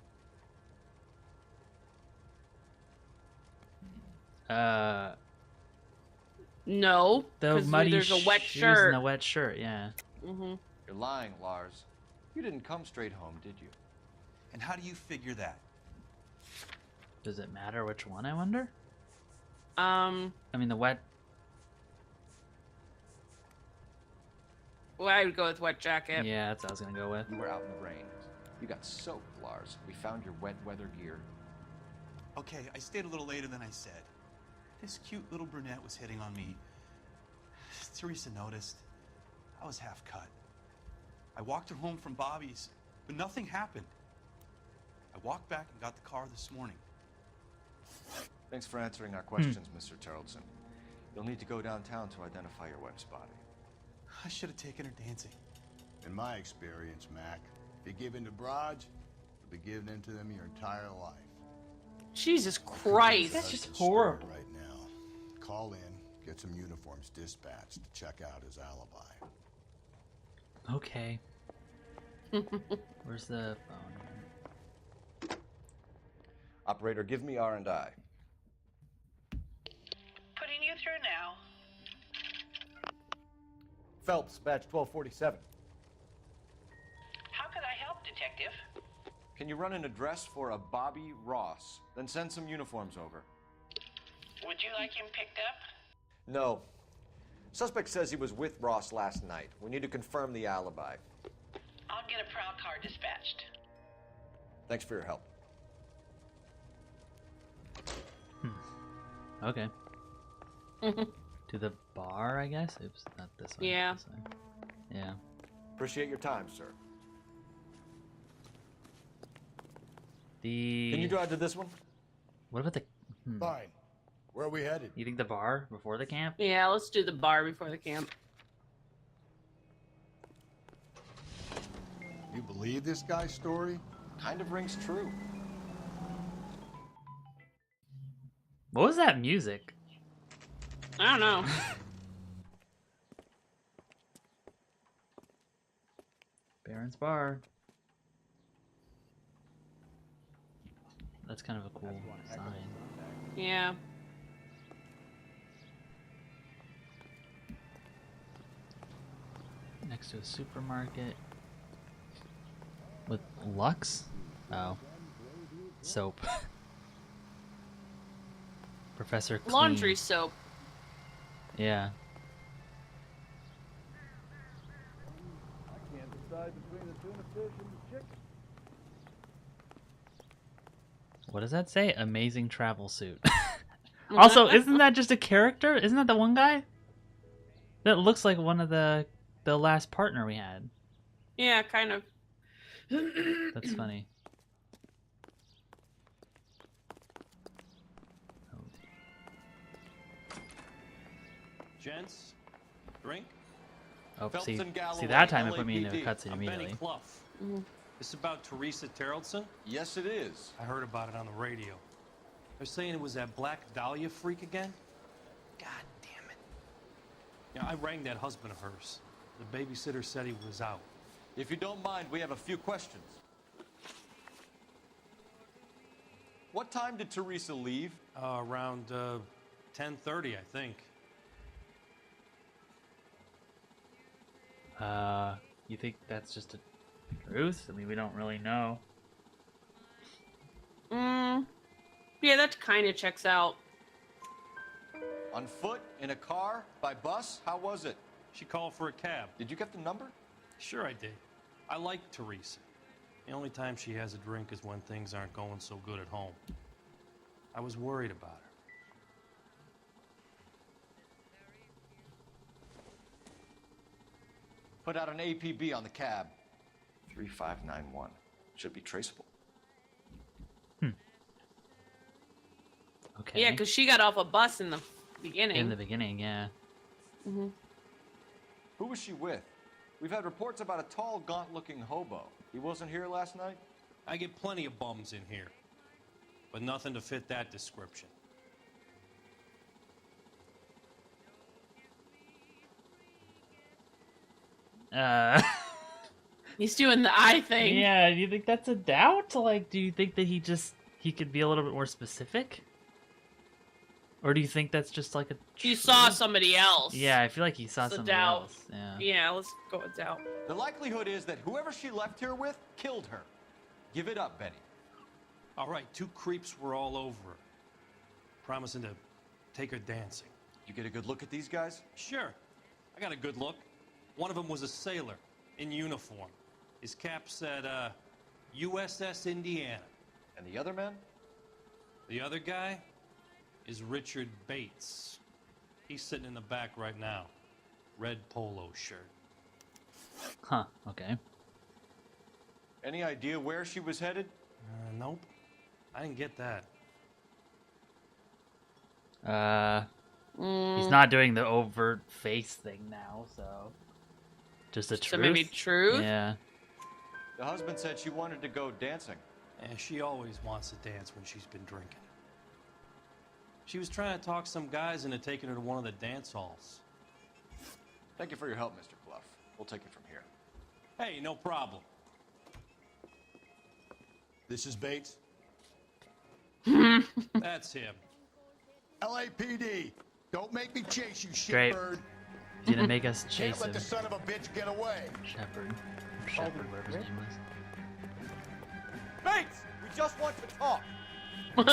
No, The because muddy there's a wet shoes shirt. and the wet shirt, yeah. Mm-hmm. You're lying, Lars. You didn't come straight home, did you? And how do you figure that? Does it matter which one, I wonder? I mean, the wet... Well, I would go with wet jacket. Yeah, that's what I was gonna go with. You were out in the rain. You got soaked, Lars. We found your wet weather gear. Okay, I stayed a little later than I said. This cute little brunette was hitting on me. Teresa noticed. I was half cut. I walked her home from Bobby's, but nothing happened. I walked back and got the car this morning. Thanks for answering our questions, Mr. Tarleton. You'll need to go downtown to identify your wife's body. I should have taken her dancing. In my experience, Mac, if you give in to broads, you'll be giving in to them your entire life. Jesus Christ. That's just horrible. Right now, call in, get some uniforms dispatched to check out his alibi. Okay. Where's the phone? Operator, give me R&I. Putting you through now. Phelps, badge 1247. How could I help, Detective? Can you run an address for a Bobby Ross? Then send some uniforms over. Would you like him picked up? No. Suspect says he was with Ross last night. We need to confirm the alibi. I'll get a prowl car dispatched. Thanks for your help. Okay. To the bar, I guess? Oops, not this one. Yeah. This one. Yeah. Appreciate your time, sir. The... Can you drive to this one? What about the... Fine. Where are we headed? You think the bar before the camp? Yeah, let's do the bar before the camp. You believe this guy's story? Kind of rings true. What was that music? I don't know. Baron's Bar. That's kind of a cool sign. Yeah. Next to a supermarket. With Lux? Oh. Soap. Professor Clean. Laundry soap. Yeah. I can't decide between the tuna fish and the chicken. What does that say? Amazing travel suit. Also, isn't that just a character? Isn't that the one guy? That looks like one of the last partner we had. Yeah, kind of. That's funny. Gents, drink. Oh, Phelps see, and Galloway, that time it put me into a LAPD. cutscene I'm Benny immediately. Clough. This about Teresa Tarleton? Yes, it is. I heard about it on the radio. They're saying it was that Black Dahlia freak again? God damn it. Yeah, I rang that husband of hers. The babysitter said he was out. If you don't mind, we have a few questions. What time did Teresa leave? Around 10:30, I think. You think that's just a truth? I mean, we don't really know. Yeah, that kind of checks out. On foot? In a car? By bus? How was it? She called for a cab. Did you get the number? Sure I did. I like Teresa. The only time she has a drink is when things aren't going so good at home. I was worried about her. Put out an APB on the cab. 3591. Should be traceable. Okay. Yeah, because she got off a bus in the beginning. In the beginning, yeah. Who was she with? We've had reports about a tall, gaunt-looking hobo. He wasn't here last night? I get plenty of bums in here, but nothing to fit that description. He's doing the eye thing. Yeah, do you think that's a doubt? Like, do you think that he could be a little bit more specific? Or do you think that's just like a... You saw somebody else. Yeah, I feel like he saw It's a somebody doubt. else. Yeah. Yeah, let's go with doubt. The likelihood is that whoever she left here with killed her. Give it up, Betty. All right, 2 creeps were all over her, promising to take her dancing. You get a good look at these guys? Sure. I got a good look. One of them was a sailor in uniform. His cap said, USS Indiana. And the other man? The other guy is Richard Bates. He's sitting in the back right now. Red polo shirt. Huh, okay. Any idea where she was headed? Nope. I didn't get that. He's not doing the overt face thing now, so... Just a truth? So maybe truth? Yeah. The husband said she wanted to go dancing. And she always wants to dance when she's been drinking. She was trying to talk some guys into taking her to one of the dance halls. Thank you for your help, Mr. Bluff. We'll take it from here. Hey, no problem. This is Bates. That's him. LAPD, don't make me chase you, Great. shitbird. Didn't make us Can't chase let him. the son of a bitch get away. Shepard. Shepard, whatever his name was. Bates! We just want to talk! Come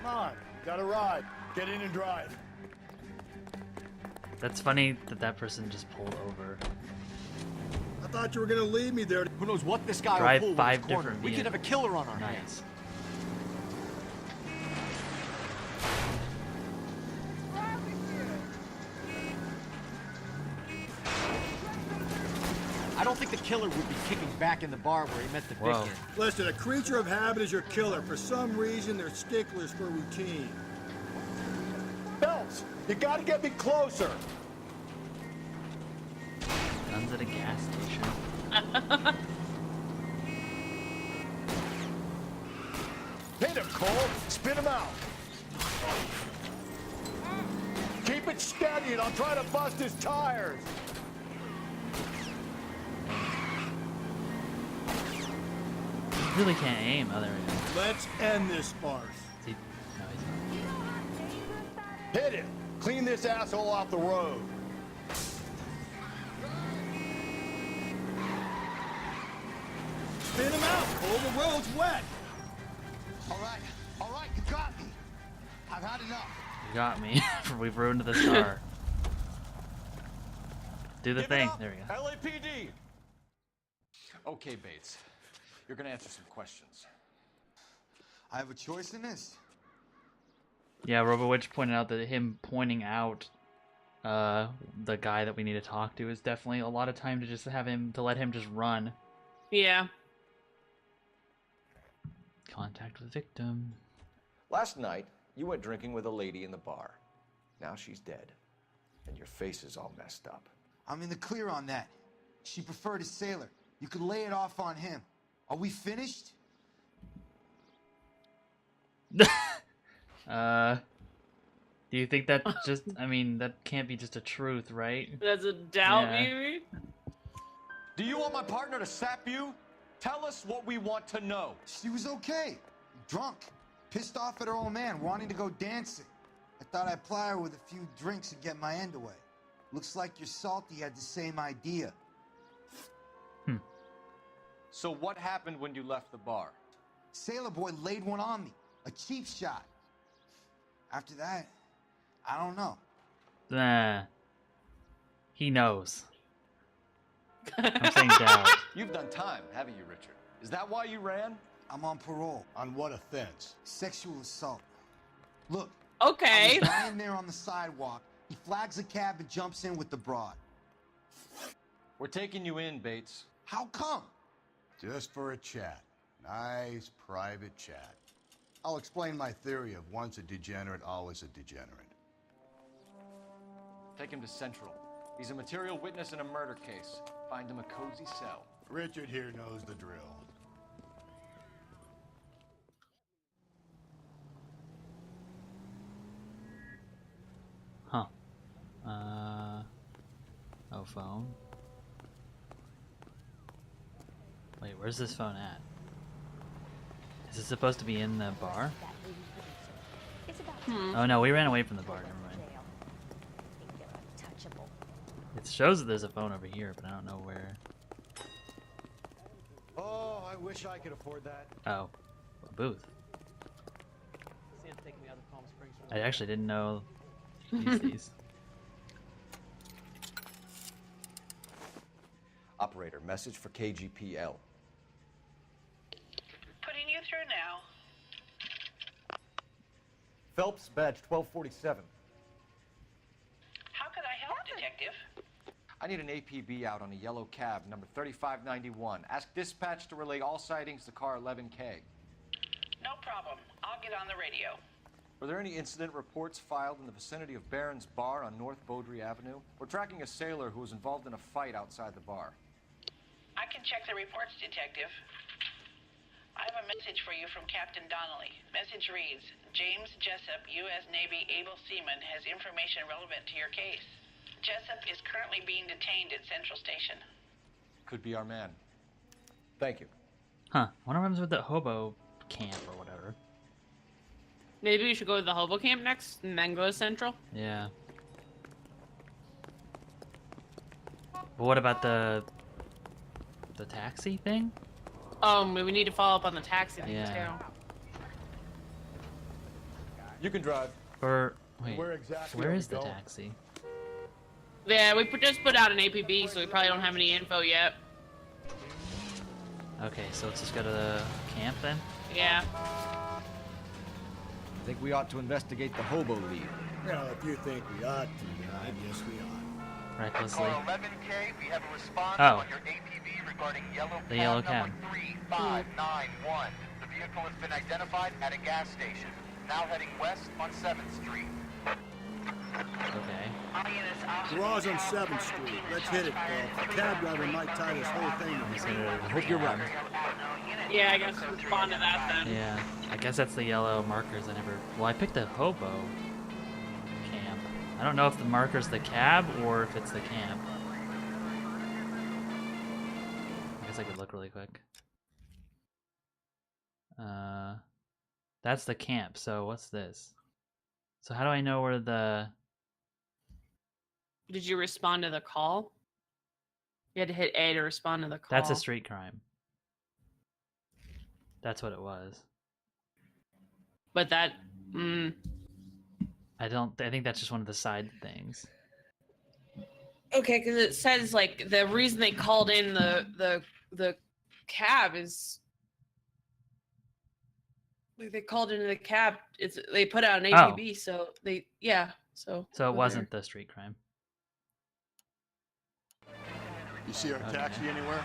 on, you got a ride. Get in and drive. That's funny that that person just pulled over. I thought you were gonna leave me there. Who knows what this guy Drive will pull 5 with his corner. different We could have a killer on our Nice. hands. I don't think the killer would be kicking back in the bar where he met the Whoa. victim. Listen, a creature of habit is your killer. For some reason, they're sticklers for routine. Phelps, you gotta get me closer. Guns at a gas station. Hit him, Cole. Spit him out. Keep it steady and I'll try to bust his tires. You really can't aim. Oh, there we go. Let's end this farce. See? No, he's not. Hit him. Clean this asshole off the road. Spin him out, Cole. The road's wet. All right, you got me. I've had enough. You got me. We've ruined the star. Do the Give it thing. up, There we go. LAPD! Okay, Bates. You're gonna answer some questions. I have a choice in this. Yeah, RoboWitch pointed out that him pointing out the guy that we need to talk to is definitely a lot of time to just have him, to let him just run. Yeah. Contact with victim. Last night, you went drinking with a lady in the bar. Now she's dead. And your face is all messed up. I'm in the clear on that. She preferred a sailor. You could lay it off on him. Are we finished? Do you think that's just, I mean, that can't be just a truth, right? That's a doubt, Yeah. maybe? Do you want my partner to sap you? Tell us what we want to know. She was okay. Drunk. Pissed off at her old man, wanting to go dancing. I thought I'd ply her with a few drinks and get my end away. Looks like your Salty had the same idea. So what happened when you left the bar? Sailor Boy laid one on me. A cheap shot. After that, I don't know. Nah. He knows. I'm saying doubt. You've done time, haven't you, Richard? Is that why you ran? I'm on parole. On what offense? Sexual assault. Look. Okay. I was lying there on the sidewalk. He flags a cab and jumps in with the broad. We're taking you in, Bates. How come? Just for a chat. Nice private chat. I'll explain my theory of once a degenerate, always a degenerate. Take him to Central. He's a material witness in a murder case. Find him a cozy cell. Richard here knows the drill. Huh. No phone. Wait, where's this phone at? Is it supposed to be in the bar? Oh no, we ran away from the bar. Never mind. It shows that there's a phone over here, but I don't know where. Oh, I wish I could afford that. Oh, a booth. I actually didn't know you could use these. Operator, message for KGPL. Putting you through now. Phelps, badge 1247. How could I help, Detective? I need an APB out on a yellow cab, number 3591. Ask dispatch to relay all sightings to car 11K. No problem. I'll get on the radio. Were there any incident reports filed in the vicinity of Barron's Bar on North Beaudry Avenue? We're tracking a sailor who was involved in a fight outside the bar. I can check the reports, Detective. I have a message for you from Captain Donnelly. Message reads, James Jessup, U.S. Navy able seaman, has information relevant to your case. Jessup is currently being detained at Central Station. Could be our man. Thank you. Huh. I wonder what happens with the hobo camp or whatever. Maybe we should go to the hobo camp next and then go to Central. Yeah. But what about the taxi thing? We need to follow up on the taxi thing Yeah. too. You can drive. Or wait, Where exactly where are we is the going? taxi? Yeah, we just put out an APB, so we probably don't have any info yet. Okay, so let's just go to the camp then. Yeah. I think we ought to investigate the hobo lead. Well, if you think we ought to, I guess we ought. Recklessly. Call 11K, we have a response Oh. on your APB regarding yellow The cab yellow number cab. 3591. The vehicle has been identified at a gas station. Now heading west on 7th Street. Okay. Garage on 7th Street. Let's hit it, folks. The cab driver might tie this whole thing to his hand. I hope you're right. Yeah, I guess we'll respond to that then. Yeah, I guess that's the yellow markers. Well, I picked the hobo camp. I don't know if the marker's the cab or if it's the camp. I guess I could look really quick. That's the camp. So what's this? So how do I know where the... Did you respond to the call? You had to hit A to respond to the call. That's a street crime. That's what it was. But that... I think that's just one of the side things. Okay, because it says, like, the reason they called in the cab is... Like, they called into the cab. They put out an APB, so they... Yeah, so... So it wasn't the street crime. You see our taxi anywhere?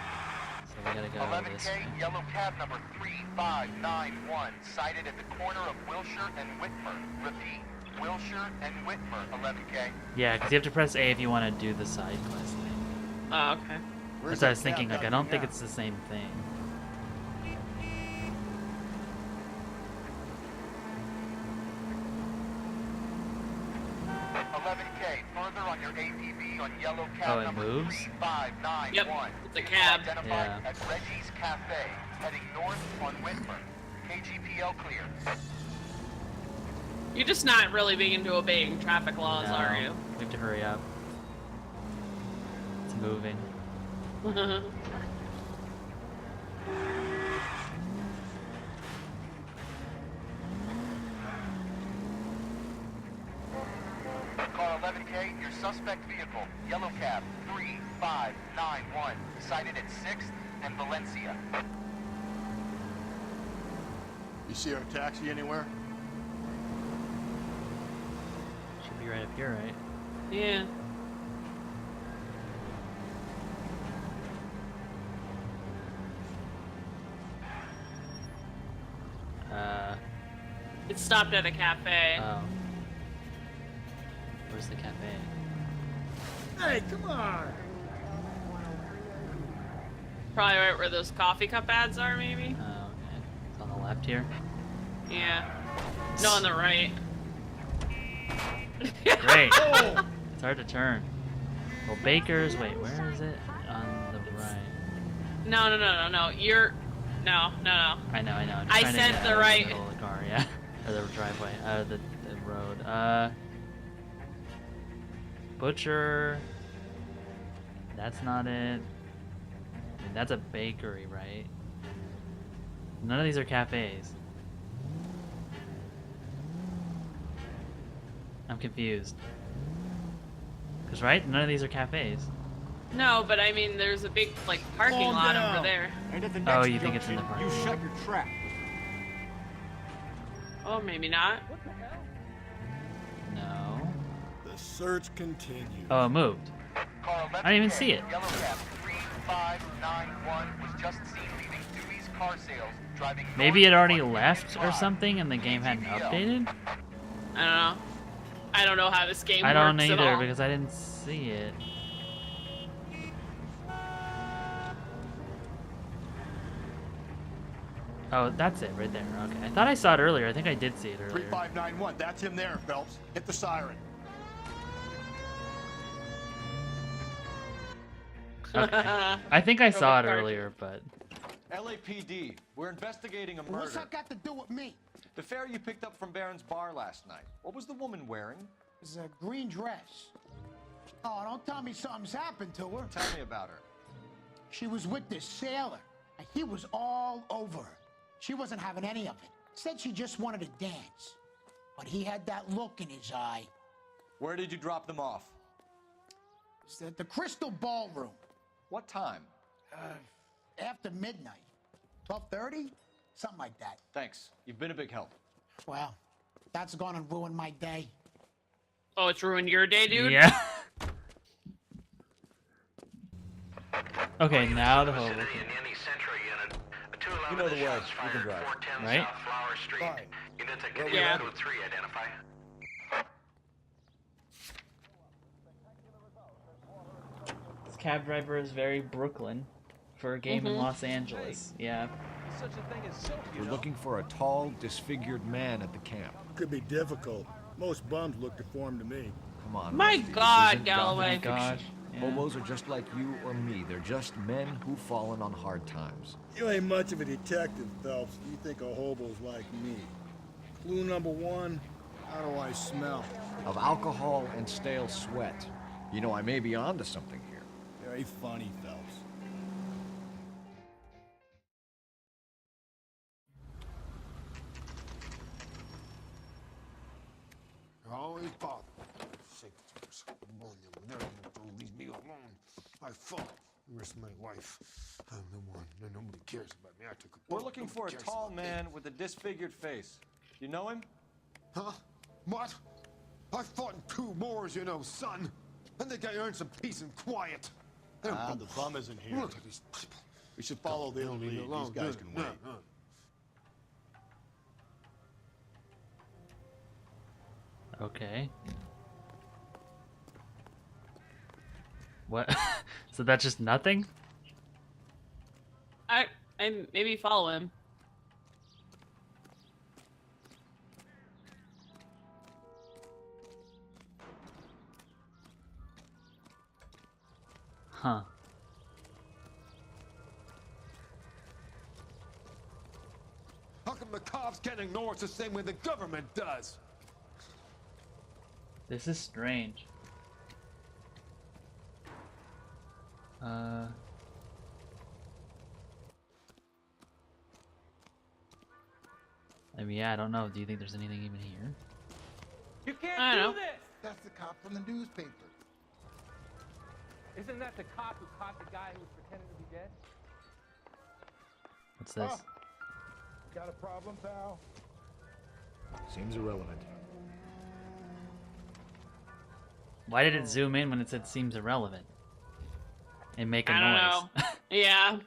So we gotta go 11K, this way. yellow cab number 3591, sighted at the corner of Wilshire and Whitmer. Repeat, Wilshire and Whitmer, 11K. Yeah, because you have to press A if you want to do the side quest thing. Oh, okay. That's what I was thinking. Like, I don't think it's the same thing. Further on your APB on yellow cab Oh, it number moves? 3591. Yep, it's a cab. Identified Yeah. at Reggie's Cafe, heading north on Whitmer. KGPL clear. You're just not really being into obeying traffic laws, No, are you? we have to hurry up. It's moving. Car 11K, your suspect vehicle, yellow cab 3591, sighted at 6th and Valencia. You see our taxi anywhere? Should be right up here, right? Yeah. It stopped at a cafe. Oh. Where's the cafe? Hey, come on! Probably right where those coffee cup ads are, maybe? Oh, okay. It's on the left here. Yeah. No, on the right. Great. It's hard to turn. Well, Baker's. Wait, where is it? On the right. No. You're no. I know. I'm I trying to said get the out of right. the middle of the car, yeah, or the driveway, the road. Butcher. That's not it. I mean, that's a bakery, right? None of these are cafes. I'm confused. Cause right, none of these are cafes. No, but I mean, there's a big like parking lot over there. Oh, you think it's in the park? You shut your trap. Oh, maybe not. No. The search continues. Oh, it moved. Car I didn't even see it. Yellow cab 3591 was just seen leaving Dewey's Car Sales, driving. Maybe it already left or something, and the game hadn't updated. I don't know. I don't know how this game I don't works at either all. because I didn't see it. Oh, that's it right there. Okay, I thought I saw it earlier. I think I did see it earlier. 3591, that's him there, Phelps. Hit the siren. Okay. I think I saw it earlier, but LAPD, we're investigating a murder. What's that got to do with me? The fare you picked up from Barron's bar last night. What was the woman wearing? It's a green dress. Oh, don't tell me something's happened to her. Tell me about her. She was with this sailor, and he was all over her. She wasn't having any of it. Said she just wanted to dance. But he had that look in his eye. Where did you drop them off? It's at the Crystal Ballroom. What time? After midnight. 12:30? Something like that. Thanks. You've been a big help. Well, that's gonna ruin my day. Oh, it's ruined your day, dude? yeah. Okay, now the whole. You know the way. You can drive. Right? Yeah. This cab driver is very Brooklyn for a game in Los Angeles. Yeah. We're looking for a tall, disfigured man at the camp. Could be difficult. Most bums look deformed to me. Come on. My Rusty, this God, isn't Galloway. Gotham fiction. Gosh, yeah. Hobos are just like you or me. They're just men who've fallen on hard times. You ain't much of a detective, Phelps. You think of hobos like me. Clue number one, how do I smell? Of alcohol and stale sweat. You know, I may be onto something here. Very funny, Phelps. You're always bothered. Leave me alone. I fought. Where's my wife? I'm the one. Nobody cares about me. I took a We're bullet. looking for a Nobody cares tall about me. man with a disfigured face. You know him? Huh? What? I fought in 2 wars, you know, son. I think I earned some peace and quiet. The bum isn't here. Look at these people. We should follow the Leave me lead. alone. These guys Good. can wait. Okay. What? So that's just nothing? I maybe follow him. Huh. How come the cops can't ignore us the same way the government does? This is strange. I mean, yeah, I don't know. Do you think there's anything even here? You can't I do know. this! That's the cop from the newspaper. Isn't that the cop who caught the guy who was pretending to be dead? What's this? Got a problem, pal? Seems irrelevant. Why did it zoom in when it said seems irrelevant? And make a I don't noise. know. Yeah.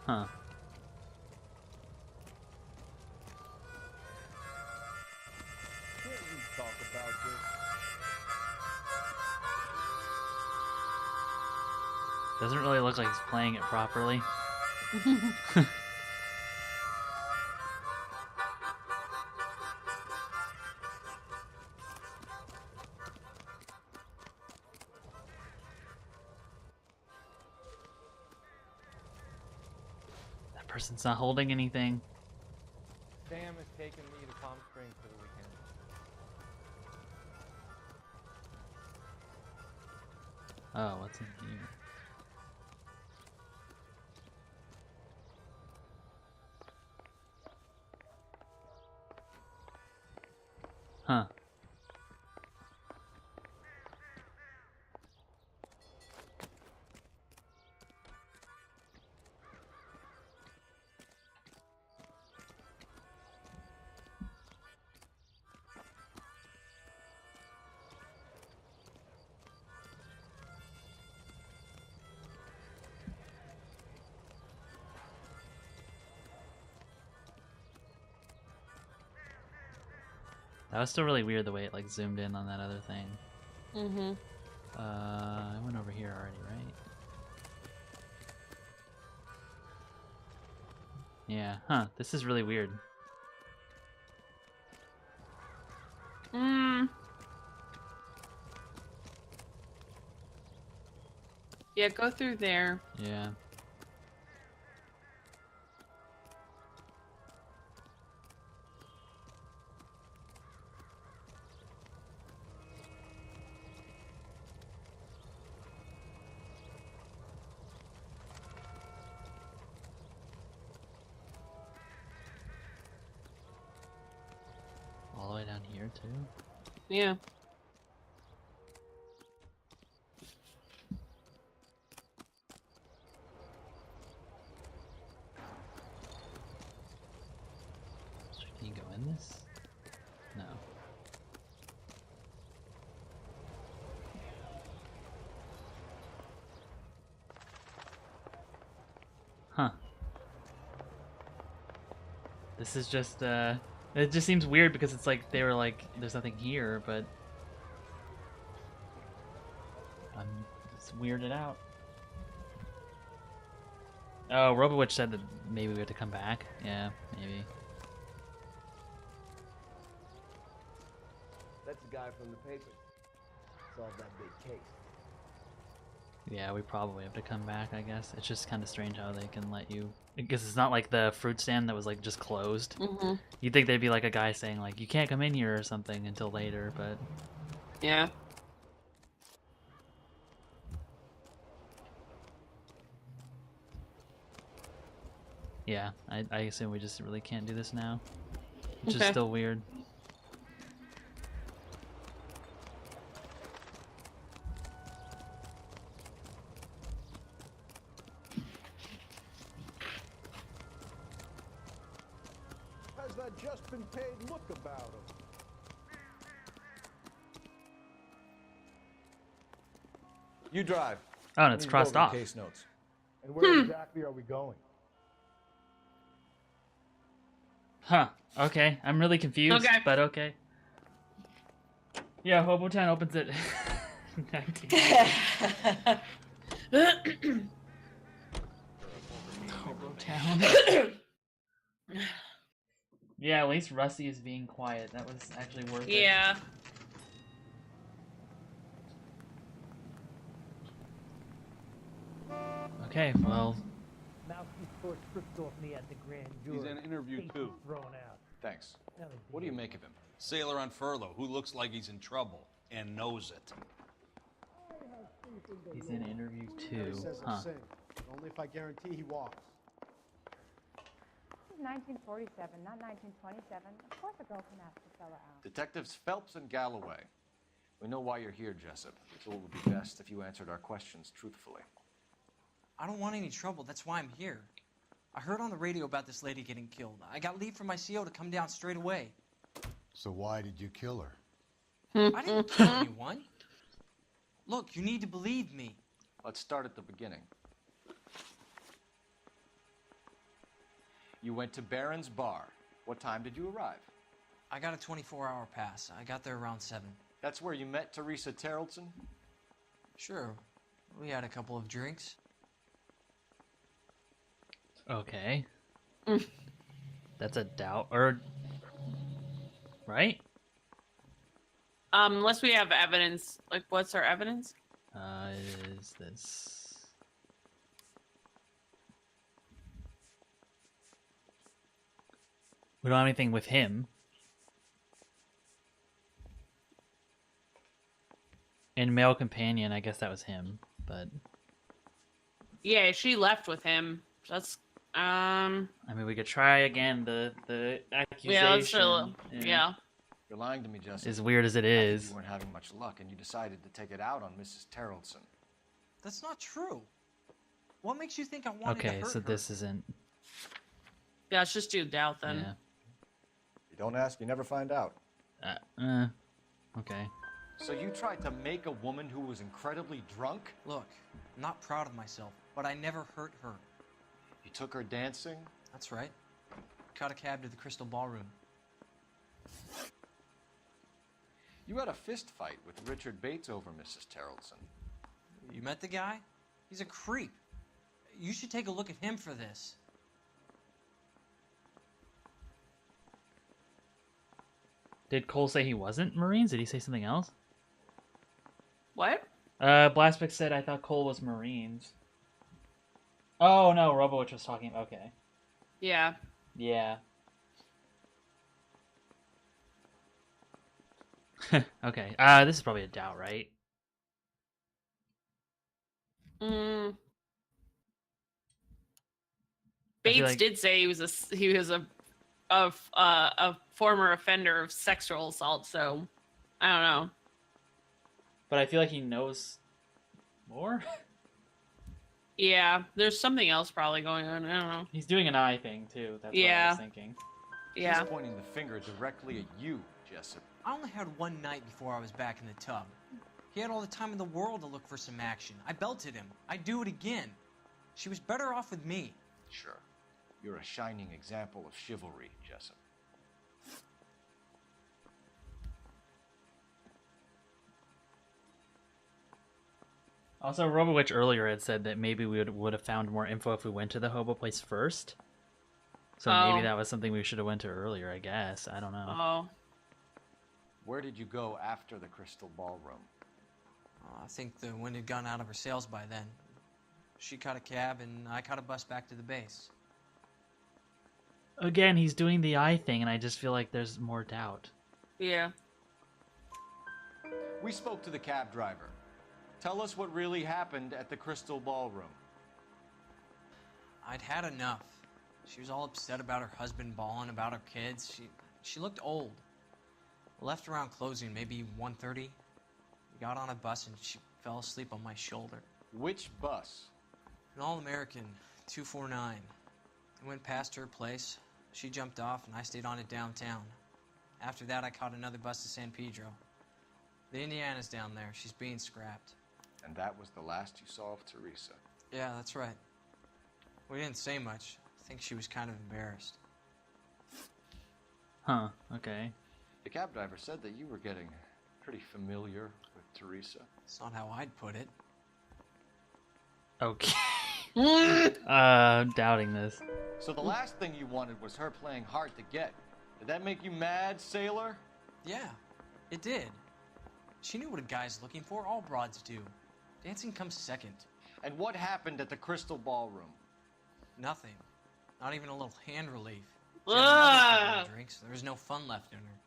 Huh. Can't we talk about this? Doesn't really look like he's playing it properly. That person's not holding anything. Sam is taking me to Palm Springs for the weekend. Oh, what's in here? Huh. That was still really weird the way it like zoomed in on that other thing. Mm-hmm. I went over here already, right? Yeah, huh. This is really weird. Yeah, go through there. Yeah. All the way down here too? Yeah. So can you go in this? No. Huh. This is just, it just seems weird because it's like they were like, there's nothing here, but I'm just weirded out. Oh, RoboWitch said that maybe we have to come back. Yeah, maybe. That's the guy from the paper. Solved that big case. Yeah, we probably have to come back, I guess. It's just kind of strange how they can let you... Because it's not like the fruit stand that was, like, just closed. Mm-hmm. You'd think there'd be, like, a guy saying, like, you can't come in here or something until later, but... Yeah. Yeah, I assume we just really can't do this now. Which is Okay. still weird. Has that just been paid look about him? You drive. Oh, and it's I need to go crossed over the off. Case notes. And where exactly are we going? Huh. Okay, I'm really confused, Okay. but okay. Yeah, Hobotown opens at 19. Hobotown. Yeah, at least Rusty is being quiet. That was actually worth it. Yeah. Okay, well... Mousy scored stripped off me at the grand jury. He's in interview Case too. thrown out. Thanks. That was What do you make of him? Sailor on furlough who looks like he's in trouble and knows it. He's in interview He 2. says Huh. he'll sing. Only if I guarantee he walks. This is 1947, not 1927. Of course a girl can ask the fella out. Detectives Phelps and Galloway. We know why you're here, Jessup, so it would be best if you answered our questions truthfully. I don't want any trouble. That's why I'm here. I heard on the radio about this lady getting killed. I got leave from my CO to come down straight away. So why did you kill her? I didn't kill anyone. Look, you need to believe me. Let's start at the beginning. You went to Barron's Bar. What time did you arrive? I got a 24-hour pass. I got there around 7. That's where you met Teresa Terrelson? Sure. We had a couple of drinks. Okay. That's a doubt, or right? Unless we have evidence. Like, what's our evidence? Is this? We don't have anything with him. And male companion, I guess that was him, but Yeah, she left with him. That's I mean, we could try again. The accusation. yeah. You're lying to me, Jesse. As weird as it I think is. you weren't having much luck, and you decided to take it out on Mrs. Terrellson. That's not true. What makes you think I wanted to Okay, hurt so her? this isn't. Yeah, let's just do doubt then. Yeah. You don't ask, you never find out. Okay. So you tried to make a woman who was incredibly drunk? Look, I'm not proud of myself, but I never hurt her. You took her dancing? That's right. Caught a cab to the Crystal Ballroom. You had a fist fight with Richard Bates over Mrs. Terrellson. You met the guy? He's a creep. You should take a look at him for this. Did Cole say he wasn't Marines? Did he say something else? What? Blastbeck said I thought Cole was Marines. Oh no, Robowitch was talking. Okay. Yeah. Yeah. Okay. This is probably a doubt, right? Bates like- did say he was a former offender of sexual assault, so I don't know. But I feel like he knows more. Yeah, there's something else probably going on. I don't know. He's doing an eye thing too. That's what I was thinking. Yeah. He's pointing the finger directly at you, Jessup. I only had one night before I was back in the tub. He had all the time in the world to look for some action. I belted him. I'd do it again. She was better off with me. Sure. You're a shining example of chivalry, Jessup. Also, Robowitch earlier had said that maybe we would have found more info if we went to the hobo place first. So maybe that was something we should have went to earlier, I guess. I don't know. Oh. Where did you go after the Crystal Ballroom? I think the wind had gone out of her sails by then. She caught a cab, and I caught a bus back to the base. Again, he's doing the eye thing, and I just feel like there's more doubt. Yeah. We spoke to the cab driver. Tell us what really happened at the Crystal Ballroom. I'd had enough. She was all upset about her husband bawling about her kids. She looked old. Left around closing, maybe 1:30. We got on a bus and she fell asleep on my shoulder. Which bus? An All-American, 249. I went past her place. She jumped off and I stayed on it downtown. After that, I caught another bus to San Pedro. The Indiana's down there. She's being scrapped. And that was the last you saw of Teresa. Yeah, that's right. We didn't say much. I think she was kind of embarrassed. Huh, okay. The cab driver said that you were getting pretty familiar with Teresa. It's not how I'd put it. Okay. I'm doubting this. So the last thing you wanted was her playing hard to get. Did that make you mad, sailor? Yeah, it did. She knew what a guy's looking for. All broads do. Dancing comes second. And what happened at the Crystal Ballroom? Nothing. Not even a little hand relief. She had another couple of drinks. There was no fun left in her.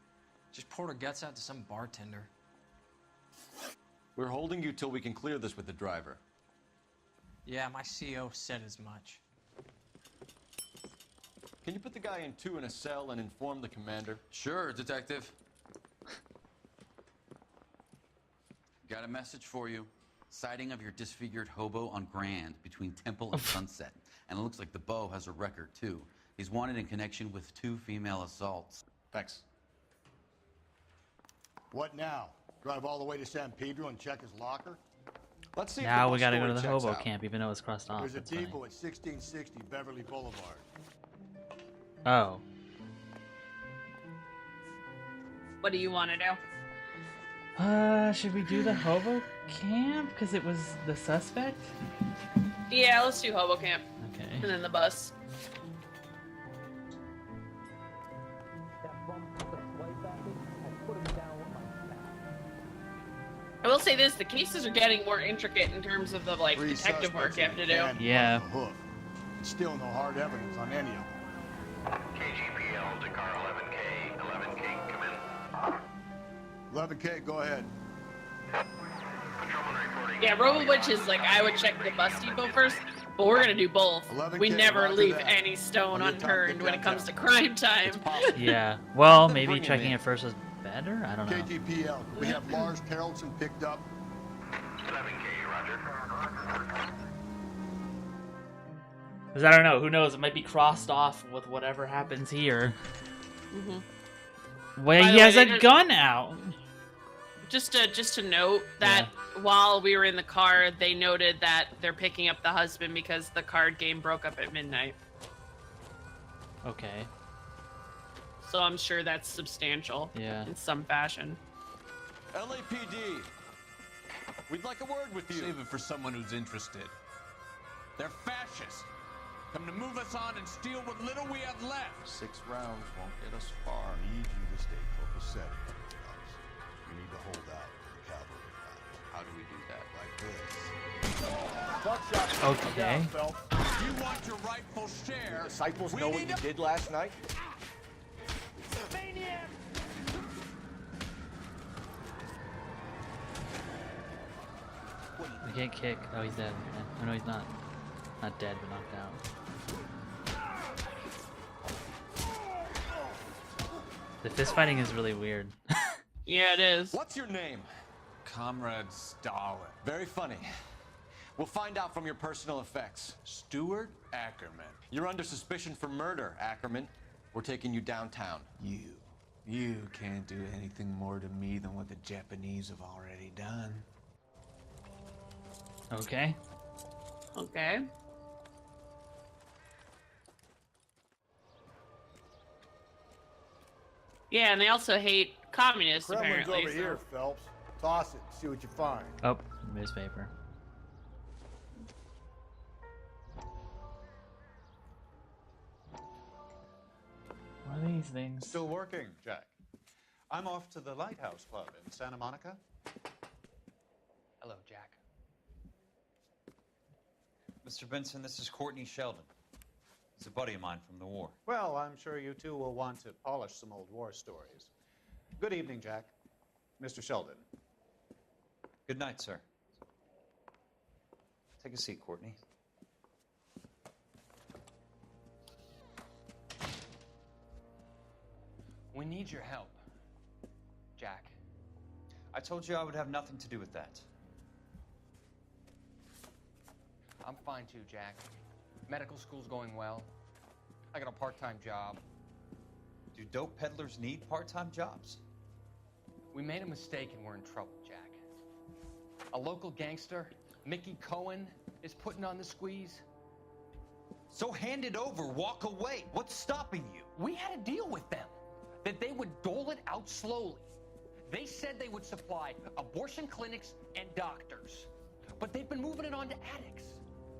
Just poured her guts out to some bartender. We're holding you till we can clear this with the driver. Yeah, my CO said as much. Can you put the guy in 2 in a cell and inform the commander? Sure, Detective. Got a message for you. Sighting of your disfigured hobo on Grand between Temple and Sunset. And it looks like the beau has a record, too. He's wanted in connection with 2 female assaults. Thanks. What now? Drive all the way to San Pedro and check his locker? Let's see. Now if the we gotta go story to the checks hobo out. camp, even though it's crossed off. There's a That's funny. depot at 1660 Beverly Boulevard. Oh. What do you want to do? Should we do the hobo camp? Because it was the suspect? Yeah, let's do hobo camp. Okay. And then the bus. I will say this: the cases are getting more intricate in terms of the like Three detective work you have to do. suspects Yeah. on the hoof. Still no hard evidence on any of them. KGPL to car 11K. 11K, come in. 11K, go ahead. Yeah, RoboButch is like, I would check the bus depot first, but we're gonna do both. We 11K, never roger leave that. any stone On your top, unturned get when it comes to downtown. crime time. Yeah. Well, maybe Bring him checking in. it first was better. I don't know. KGPL, we have Lars Carrollson picked up. 11K, roger. Because I don't know. Who knows? It might be crossed off with whatever happens here. Mm-hmm. Well, By he the way, has they a did- gun out. Just to note that while we were in the car, they noted that they're picking up the husband because the card game broke up at midnight. Okay. So I'm sure that's substantial Yeah. in some fashion. LAPD, we'd like a word with you. Save it for someone who's interested. They're fascists. Come to move us on and steal what little we have left. 6 rounds won't get us far. I need you to stay copacetic. You need to hold out for the cavalry fight. How do we do that? Like this. Buckshot. Okay. You want your rightful share. The disciples We know what need you to- did last night? I can't kick. Oh, he's dead. Okay. Oh, no, he's not. Not dead, but knocked out. The fist fighting is really weird. Yeah, it is. What's your name? Comrade Stalin. Very funny. We'll find out from your personal effects. Stuart Ackerman. You're under suspicion for murder, Ackerman. We're taking you downtown. You can't do anything more to me than what the Japanese have already done. Okay. Okay. Yeah, and they also hate communists, Kremlin's apparently. over here, Phelps. Toss it, see what you find. Oh, newspaper. What are these things? Still working, Jack. I'm off to the Lighthouse Club in Santa Monica. Hello, Jack. Mr. Benson, this is Courtney Sheldon. He's a buddy of mine from the war. Well, I'm sure you two will want to polish some old war stories. Good evening, Jack. Mr. Sheldon. Good night, sir. Take a seat, Courtney. We need your help, Jack. I told you I would have nothing to do with that. I'm fine too, Jack. Medical school's going well. I got a part-time job. Do dope peddlers need part-time jobs? We made a mistake and we're in trouble, Jack. A local gangster, Mickey Cohen, is putting on the squeeze. So hand it over, walk away. What's stopping you? We had a deal with them that they would dole it out slowly. They said they would supply abortion clinics and doctors, but they've been moving it on to addicts,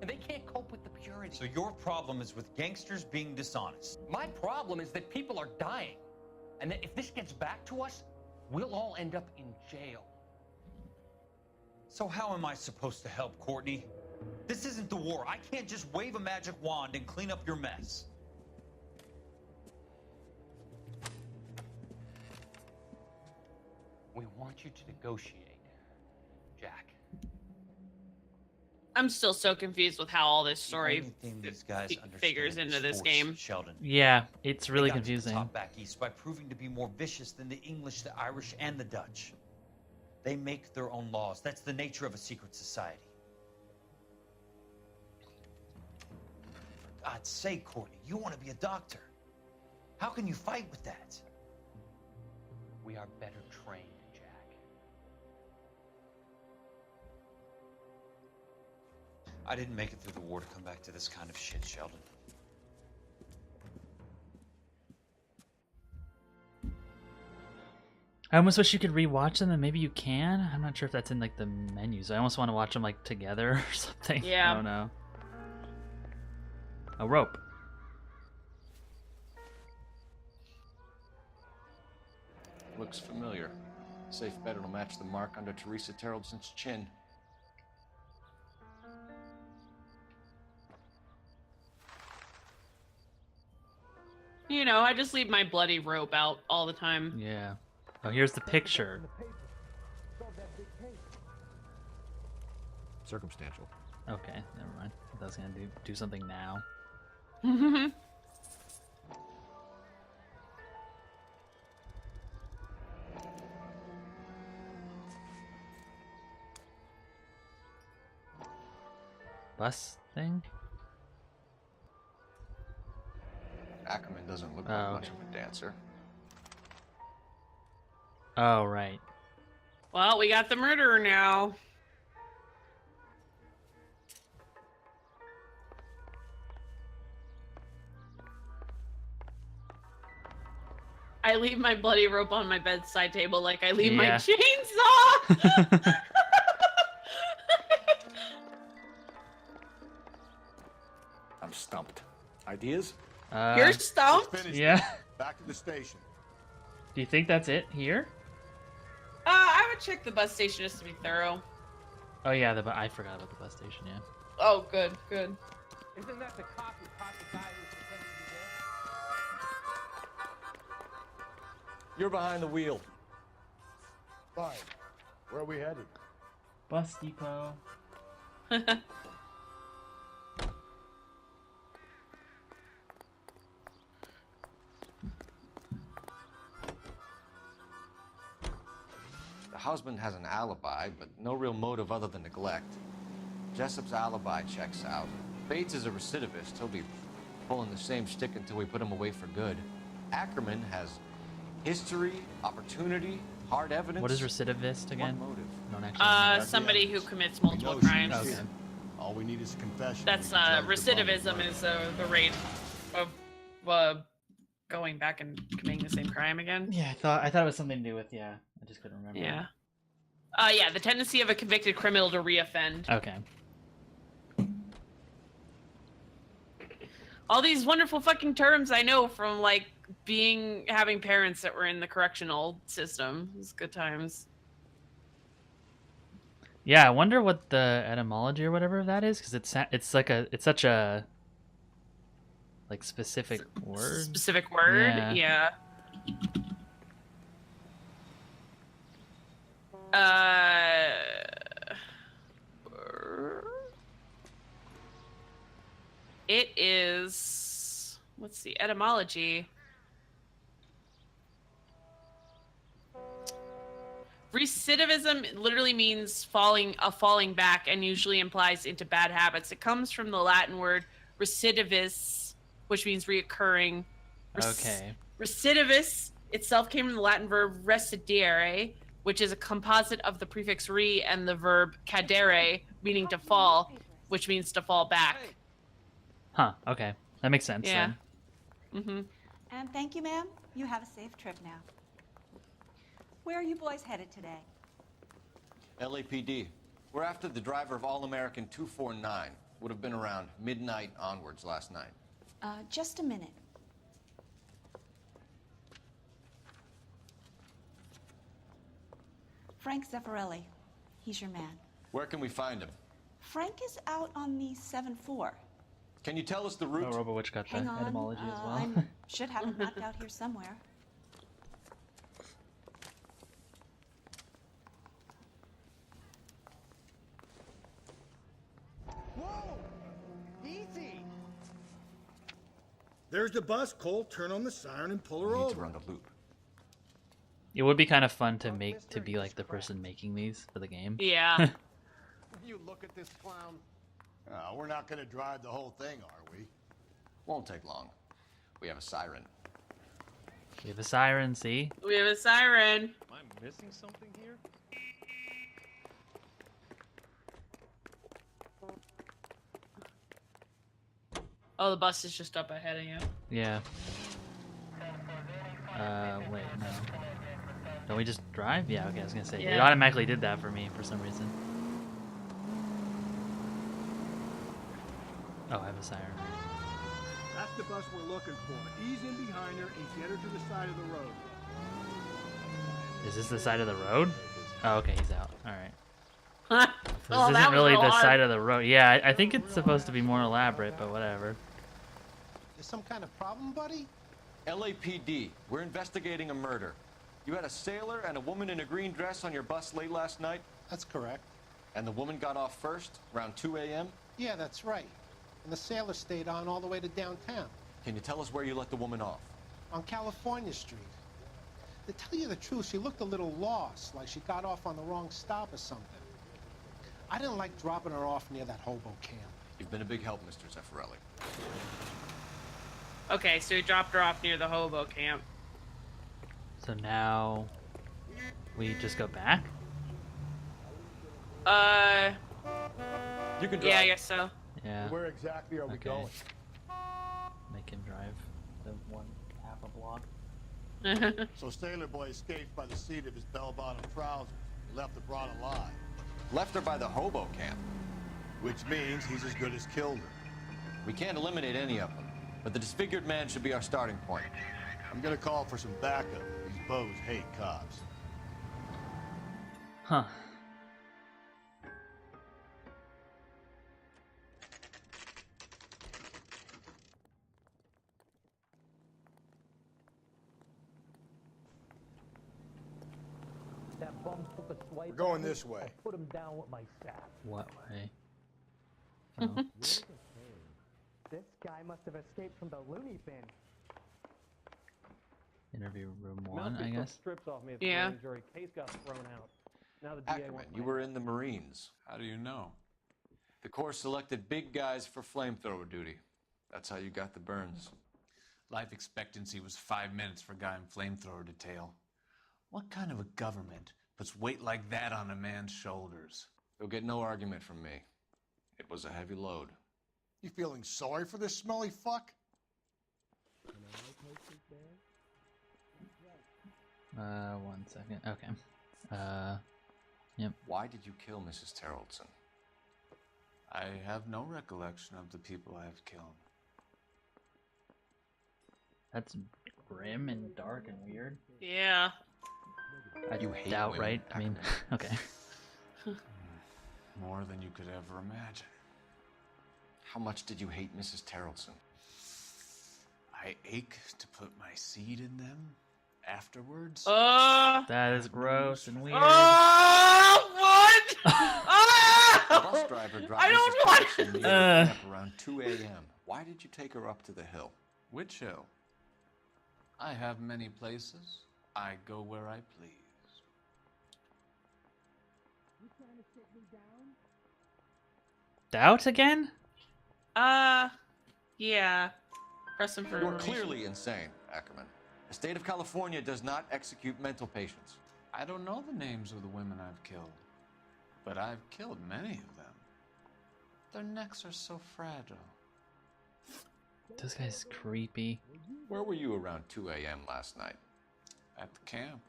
and they can't cope with the purity. So your problem is with gangsters being dishonest. My problem is that people are dying, and that if this gets back to us, we'll all end up in jail. So how am I supposed to help, Courtney? This isn't the war. I can't just wave a magic wand and clean up your mess. We want you to negotiate, Jack. I'm still so confused with how all this story The only thing these guys figures understand into is this force, game. Sheldon. Yeah, it's really They got to the confusing. top back east by proving to be more vicious than the English, the Irish, and the Dutch. They make their own laws. That's the nature of a secret society. For God's sake, Courtney, you want to be a doctor. How can you fight with that? We are better trained, Jack. I didn't make it through the war to come back to this kind of shit, Sheldon. I almost wish you could rewatch them, and maybe you can. I'm not sure if that's in like the menus. I almost want to watch them like together or something. Yeah. I don't know. A rope. Looks familiar. Safe bet it'll match the mark under Teresa Terrelson's chin. You know, I just leave my bloody rope out all the time. Yeah. Oh, here's the picture. Circumstantial. Okay, never mind. I was gonna do something now. Bus thing? Ackerman doesn't look Oh, like much okay. of a dancer. Oh, right. Well, we got the murderer now. I leave my bloody rope on my bedside table like I leave my Yeah. chainsaw. I'm stumped. Ideas? You're stumped? Finished. Yeah. Back to the station. Do you think that's it here? I would check the bus station just to be thorough. Oh yeah, I forgot about the bus station. Yeah. Oh, good, good. Isn't that the cop who caught the guy who was pretending to be dead? You're behind the wheel. Fine. Where are we headed? Bus depot. The husband has an alibi, but no real motive other than neglect. Jessup's alibi checks out. Bates is a recidivist. He'll be pulling the same stick until we put him away for good. Ackerman has history, opportunity, hard evidence. What is recidivist again? What motive? Don't actually. Somebody who commits multiple We know crimes. she's Okay. here. All we need is a confession. That's We can charge her recidivism body. is the rate of going back and committing the same crime again. Yeah, I thought it was something to do with I just couldn't remember. Yeah. Yeah, the tendency of a convicted criminal to reoffend. Okay. All these wonderful fucking terms I know from like having parents that were in the correctional system. It was good times. Yeah, I wonder what the etymology or whatever of that is, because it's such a like specific word. Specific word, yeah. It is. What's the etymology? Recidivism literally means falling back and usually implies into bad habits. It comes from the Latin word recidivus, which means reoccurring. Okay. Recidivus itself came from the Latin verb recidere, which is a composite of the prefix re and the verb cadere, meaning to fall, which means to fall back. Huh. Okay, that makes sense. Yeah. Then. Mm-hmm. And thank you, ma'am. You have a safe trip now. Where are you boys headed today? LAPD. We're after the driver of All-American 249. Would have been around midnight onwards last night. Just a minute. Frank Zeffirelli. He's your man. Where can we find him? Frank is out on the 7-4. Can you tell us the route? Oh, RoboWitch got the Hang on. etymology as well. I should have it mapped out here somewhere. Whoa! Easy! There's the bus. Cole, turn on the siren and pull her We need over. to run the loop. It would be kind of fun to be like the person making these for the game. Yeah. You look at this clown. We're not going to drive the whole thing, are we? Won't take long. We have a siren. We have a siren. See? We have a siren. Am I missing something here? Oh, the bus is just up ahead of you. Yeah. Wait, no. Don't we just drive? Yeah, okay, I was gonna say. It Yeah. automatically did that for me for some reason. Oh, I have a siren. That's the bus we're looking for. Ease in behind her and get her to the side of the road. Is this the side of the road? Oh, okay, he's out. All right. So Oh, this that isn't was really real the hard. side of the road. Yeah, I think it's supposed to be more elaborate, but whatever. There's some kind of problem, buddy? LAPD, we're investigating a murder. You had a sailor and a woman in a green dress on your bus late last night? That's correct. And the woman got off first, around 2 a.m.? Yeah, that's right. And the sailor stayed on all the way to downtown. Can you tell us where you let the woman off? On California Street. To tell you the truth, she looked a little lost, like she got off on the wrong stop or something. I didn't like dropping her off near that hobo camp. You've been a big help, Mr. Zeffirelli. Okay, so he dropped her off near the hobo camp. So now we just go back? You can Yeah, I guess so. Yeah. Where exactly are we going? Make him drive the one half a block. So Sailor Boy escaped by the seat of his bell-bottom trousers. He left the broad alive. Left her by the hobo camp. Which means he's as good as killed her. We can't eliminate any of them, but the disfigured man should be our starting point. I'm gonna call for some backup. These bows hate cops. Huh. That bum took a swipe. We're going at me. this way. I'll put him down with my sack. What way? This guy must have escaped from the loony bin. Interview room Mouthpiece one, I took guess. strips off me at the Yeah. grand jury. Case got thrown out. Now the DA Ackerman, wants you my were in the Marines. How do you know? The Corps selected big guys for flamethrower duty. That's how you got the burns. Life expectancy was 5 minutes for a guy in flamethrower detail. What kind of a government puts weight like that on a man's shoulders? You'll get no argument from me. It was a heavy load. You feeling sorry for this smelly fuck? 1 second. Okay. Yep. Why did you kill Mrs. Terrellson? I have no recollection of the people I have killed. That's grim and dark and weird. Yeah. I You hate doubt, women, right? I mean, okay. More than you could ever imagine. How much did you hate Mrs. Terrellson? I ache to put my seed in them afterwards. That is gross and weird. What? The bus driver dropped I don't Mrs. want- Terrellson near the camp around 2 a.m. Why did you take her up to the hill? Which hill? I have many places. I go where I please. Doubt again? Yeah. Press him for You're information. clearly insane, Ackerman. The state of California does not execute mental patients. I don't know the names of the women I've killed, but I've killed many of them. Their necks are so fragile. This guy's creepy. Where were you around 2 a.m. last night? At the camp.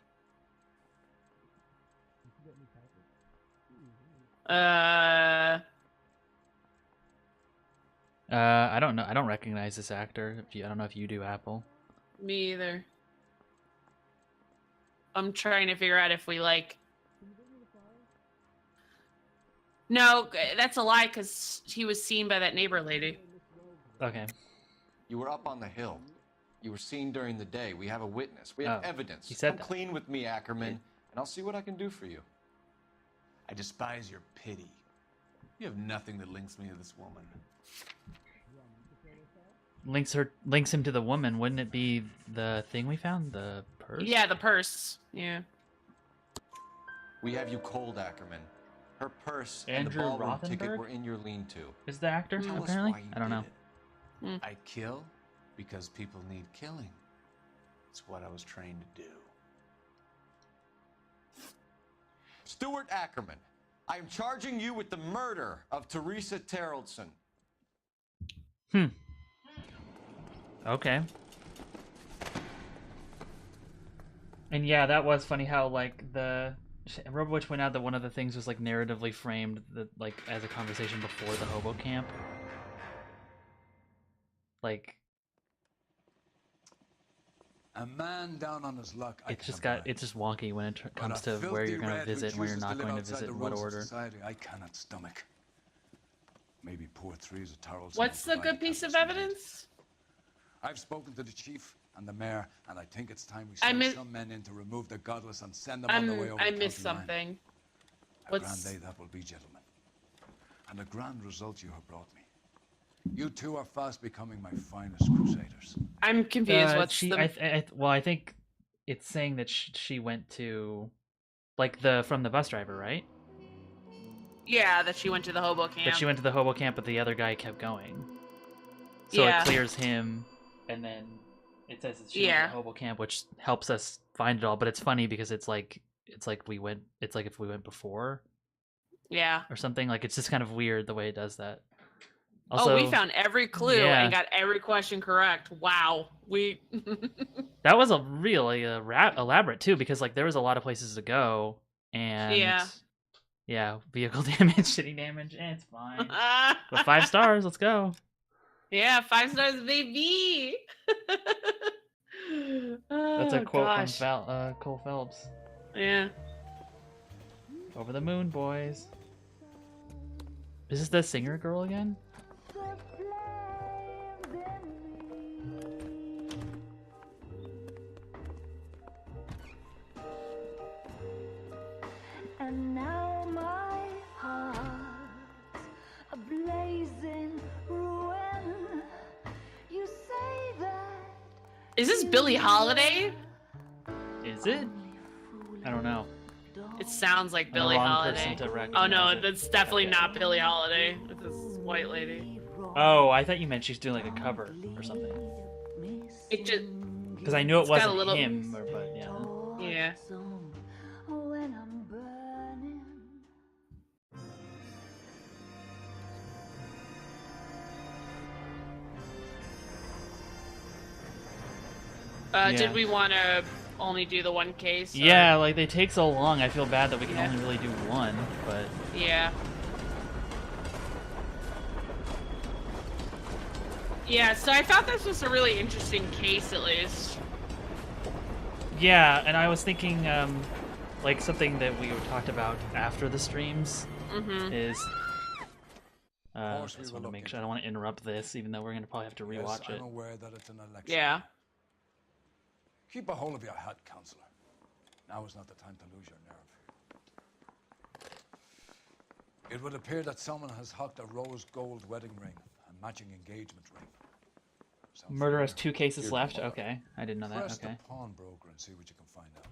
I don't know. I don't recognize this actor. I don't know if you do, Apple. Me either. I'm trying to figure out if we like. No, that's a lie because he was seen by that neighbor lady. Okay. You were up on the hill. You were seen during the day. We have a witness. We have Oh, evidence. he said Come that. clean with me, Ackerman, and I'll see what I can do for you. I despise your pity. You have nothing that links me to this woman. Links him to the woman. Wouldn't it be the thing we found? The purse? Yeah, the purse. Yeah. We have you cold, Ackerman. Her purse Andrew and the ballroom ticket Rothenberg? were in your lean-to. Is the actor, Tell us apparently? why you I don't did know. it. I kill because people need killing. It's what I was trained to do. Stuart Ackerman, I am charging you with the murder of Teresa Terrellson. Okay. And yeah, that was funny how like RoboWitch went out that one of the things was like narratively framed that like as a conversation before the hobo camp. Like A man down on his luck. It's just wonky when it comes to where you're going to visit and where you're not going to visit, in what order. Society, I cannot stomach. Maybe poor threes of Tarrel's. What's the good piece of evidence? I've spoken to the chief and the mayor, and I think it's time we send some men in to remove the godless and send them on their way over I the missed county line. something. A grand day that will be, gentlemen. And a grand result you have brought me. You two are fast becoming my finest crusaders. I'm confused. I think it's saying that she went to, like, from the bus driver, right? Yeah, that she went to the hobo camp. That she went to the hobo camp, but the other guy kept going. So it clears him, and then it says she went to the hobo camp, which helps us find it all. But it's funny because it's like if we went before. Yeah. Or something. Like, it's just kind of weird the way it does that. Also, we found every clue and got every question correct. Wow. That was a really elaborate too, because like there was a lot of places to go, and vehicle damage, shitty damage, it's fine. But 5 stars, let's go. Yeah, 5 stars, baby. That's a quote from Cole Phelps. Yeah. Over the moon, boys. Is this the singer girl again? And now my heart's a blazing ruin. You say that. Is this Billie Holiday? Is it? I don't know. It sounds like I'm Billie the wrong Holiday. person to Oh recognize no, it. that's definitely not Billie Holiday. It's this white lady. Oh, I thought you meant she's doing like a cover or something. It just Because I knew it it's got a wasn't little- him, but yeah. Yeah. When I'm burning. Did we want to only do the one case? Or- Yeah, like they take so long. I feel bad that we can only really do one, but Yeah. Yeah, so I thought this was a really interesting case, at least. yeah. And I was thinking, like something that we talked about after the streams Mhm. is. I just want to make sure I don't want to interrupt this, even though we're gonna probably have to rewatch I'm it. aware that it's an election. Yeah. Keep a hold of your hat, Counselor. Now is not the time to lose your nerve. It would appear that someone has hocked a rose gold wedding ring and matching engagement ring. Murder has 2 cases left. Okay, I didn't know that. Press Okay. the pawnbroker and see what you can find out.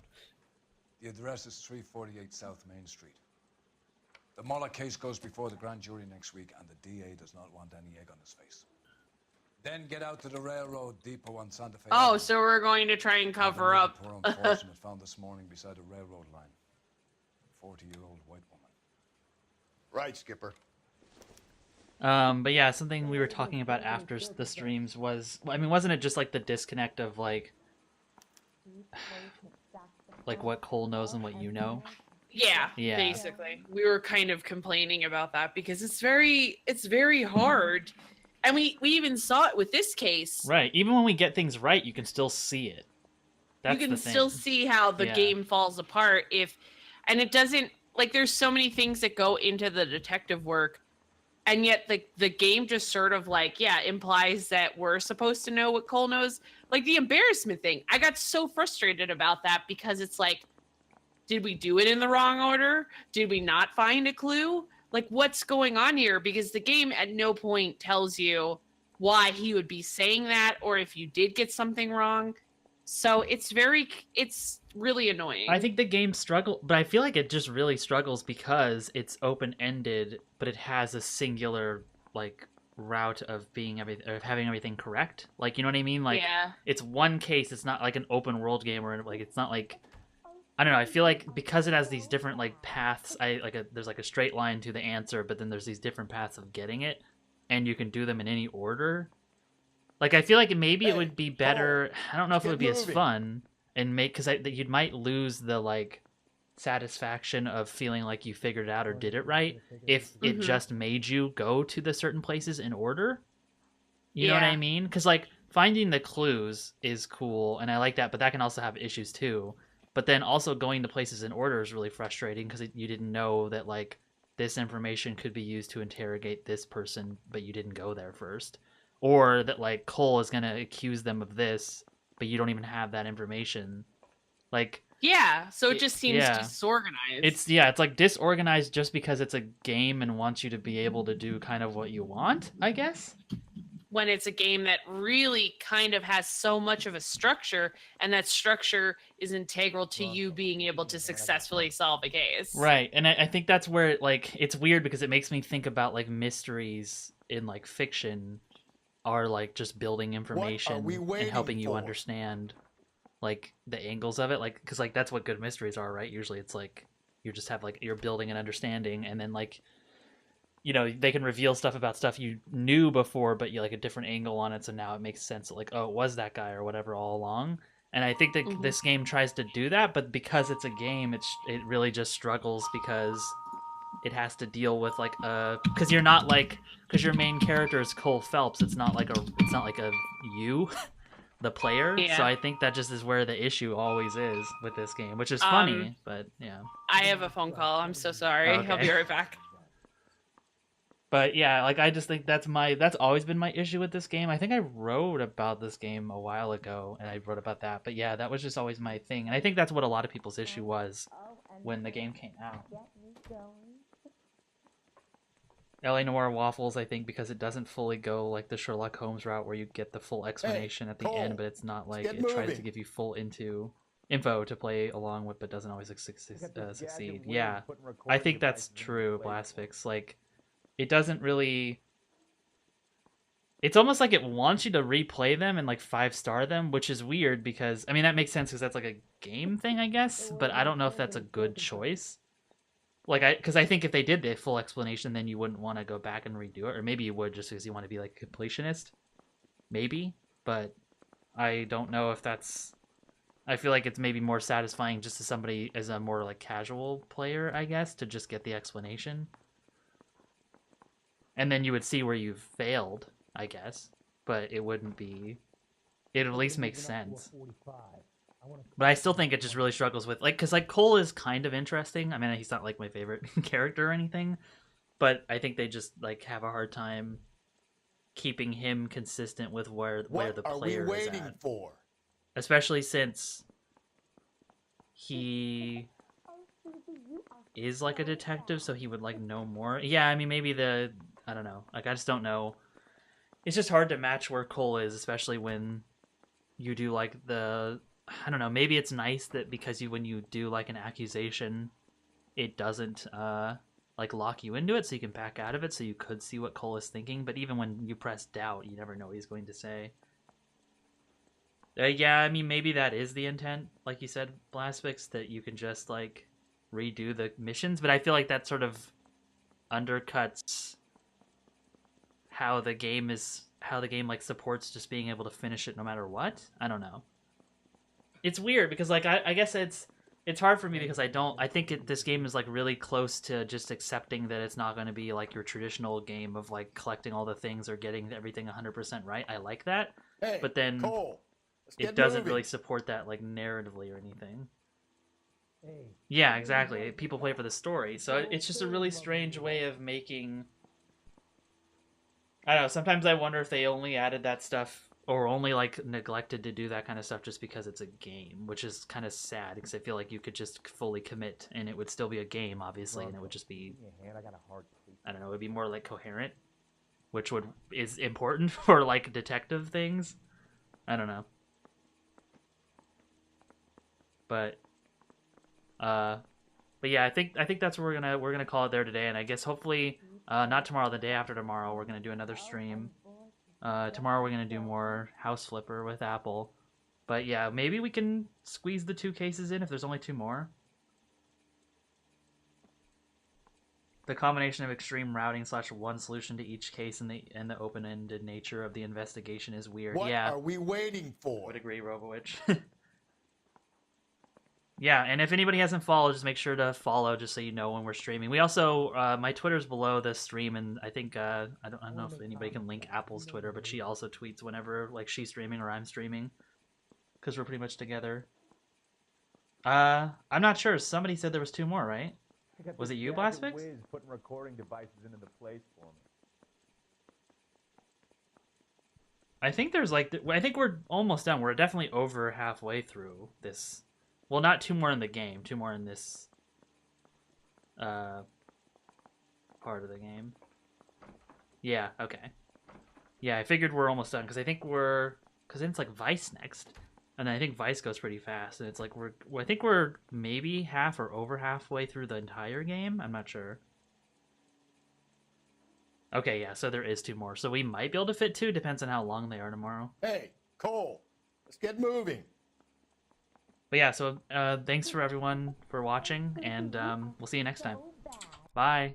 The address is 348 South Main Street. The Muller case goes before the grand jury next week, and the DA does not want any egg on his face. Then get out to the railroad depot on Santa Fe. Oh, so we're going to try and cover up. Poor enforcement found this morning beside a railroad line. 40-year-old white woman. Right, Skipper. But yeah, something we were talking about after the streams was, I mean, wasn't it just like the disconnect of like what Cole knows and what you know? Yeah, Yeah. basically. We were kind of complaining about that because it's very hard. And we even saw it with this case. Right. Even when we get things right, you can still see it. That's You can the thing. still see how the Yeah. game falls apart and it doesn't, like, there's so many things that go into the detective work, and yet the game just sort of like, implies that we're supposed to know what Cole knows. Like the embarrassment thing, I got so frustrated about that because it's like, did we do it in the wrong order? Did we not find a clue? Like, what's going on here? Because the game at no point tells you why he would be saying that, or if you did get something wrong. So it's really annoying. I think the game but I feel like it just really struggles because it's open-ended, but it has a singular like route of having everything correct. Like, you know what I mean? Like, Yeah. it's one case. It's not like an open world game where like it's not like, I don't know. I feel like because it has these different like paths, there's like a straight line to the answer, but then there's these different paths of getting it, and you can do them in any order. Like, I feel like maybe it would be better. I don't know if it would be as fun and because you might lose the like satisfaction of feeling like you figured it out or did it right if it just made you go to the certain places in order. You know what I mean? Because like finding the clues is cool, and I like that, but that can also have issues too. But then also going to places in order is really frustrating because you didn't know that like this information could be used to interrogate this person, but you didn't go there first, or that like Cole is gonna accuse them of this, but you don't even have that information. Like Yeah, so it just seems yeah. disorganized. It's like disorganized just because it's a game and wants you to be able to do kind of what you want, I guess. When it's a game that really kind of has so much of a structure, and that structure is integral to you being able to successfully solve a case. Right, and I think that's where it's weird because it makes me think about like mysteries in like fiction are like just building information and helping you understand like the angles of it, like because like that's what good mysteries are, right? Usually it's like you just have like you're building an understanding, and then like they can reveal stuff about stuff you knew before, but you like a different angle on it, so now it makes sense that, like, oh, it was that guy or whatever all along. And I think that this game tries to do that, but because it's a game, it really just struggles because it has to deal with like because you're not like because your main character is Cole Phelps. It's not like a you, the player. Yeah. So I think that just is where the issue always is with this game, which is funny, but yeah. I have a phone call. I'm so sorry. Okay. I'll be right back. But yeah, like I just think that's always been my issue with this game. I think I wrote about this game a while ago, and I wrote about that. But yeah, that was just always my thing, and I think that's what a lot of people's issue was when the game came out. LA Noire waffles, I think, because it doesn't fully go like the Sherlock Holmes route where you get the full explanation at the end, but it's not like it tries to give you full info to play along with, but doesn't always succeed. Yeah, I think that's true, Blastfix. Like, it doesn't really. It's almost like it wants you to replay them and like 5-star them, which is weird because I mean that makes sense because that's like a game thing, I guess. But I don't know if that's a good choice. Like because I think if they did the full explanation, then you wouldn't want to go back and redo it, or maybe you would just because you want to be like a completionist, maybe. But I don't know if that's. I feel like it's maybe more satisfying just as somebody as a more like casual player, I guess, to just get the explanation. And then you would see where you've failed, I guess, but it wouldn't be. It at least makes sense. But I still think it just really struggles with because Cole is kind of interesting. I mean, he's not like my favorite character or anything, but I think they just like have a hard time keeping him consistent with where the player is at. Especially since he is like a detective, so he would like know more. Yeah, I mean maybe I don't know. Like I just don't know. It's just hard to match where Cole is, especially when you do like I don't know, maybe it's nice that because when you do like an accusation, it doesn't like lock you into it, so you can back out of it, so you could see what Cole is thinking. But even when you press doubt, you never know what he's going to say. Yeah, I mean maybe that is the intent, like you said, Blastfix, that you can just like redo the missions. But I feel like that sort of undercuts how the game like supports just being able to finish it no matter what. I don't know. It's weird because like I guess it's hard for me because I think this game is like really close to just accepting that it's not going to be like your traditional game of like collecting all the things or getting everything 100% right. I like that, but then it doesn't really support that like narratively or anything. Yeah, exactly. People play for the story, so it's just a really strange way of making. I don't know. Sometimes I wonder if they only added that stuff or only like neglected to do that kind of stuff just because it's a game, which is kind of sad because I feel like you could just fully commit and it would still be a game, obviously, and it would just be. I don't know. It would be more like coherent, which is important for like detective things. I don't know. But yeah, I think that's where we're gonna call it there today, and I guess hopefully not tomorrow, the day after tomorrow, we're gonna do another stream. Tomorrow we're gonna do more House Flipper with Apple, but yeah, maybe we can squeeze the 2 cases in if there's only 2 more. The combination of extreme routing / one solution to each case and the open-ended nature of the investigation is weird. What yeah, are we waiting for? Would agree, Robowitch. Yeah, and if anybody hasn't followed, just make sure to follow, just so you know when we're streaming. We also, my Twitter's below the stream, and I think I don't know if anybody can link Apple's Twitter, but she also tweets whenever like she's streaming or I'm streaming, because we're pretty much together. I'm not sure. Somebody said there was 2 more, right? Was it you, Blastfix? Putting recording devices into the place for me. I think there's like, I think we're almost done. We're definitely over halfway through this. Well, not 2 more in the game. 2 more in this part of the game. Yeah, okay. Yeah, I figured we're almost done, because I think because then it's like Vice next. And I think Vice goes pretty fast, and it's like I think we're maybe half or over halfway through the entire game. I'm not sure. Okay, yeah, so there is 2 more. So we might be able to fit 2, depends on how long they are tomorrow. Hey, Cole, let's get moving. But yeah, so thanks for everyone for watching, and we'll see you next time. Bye.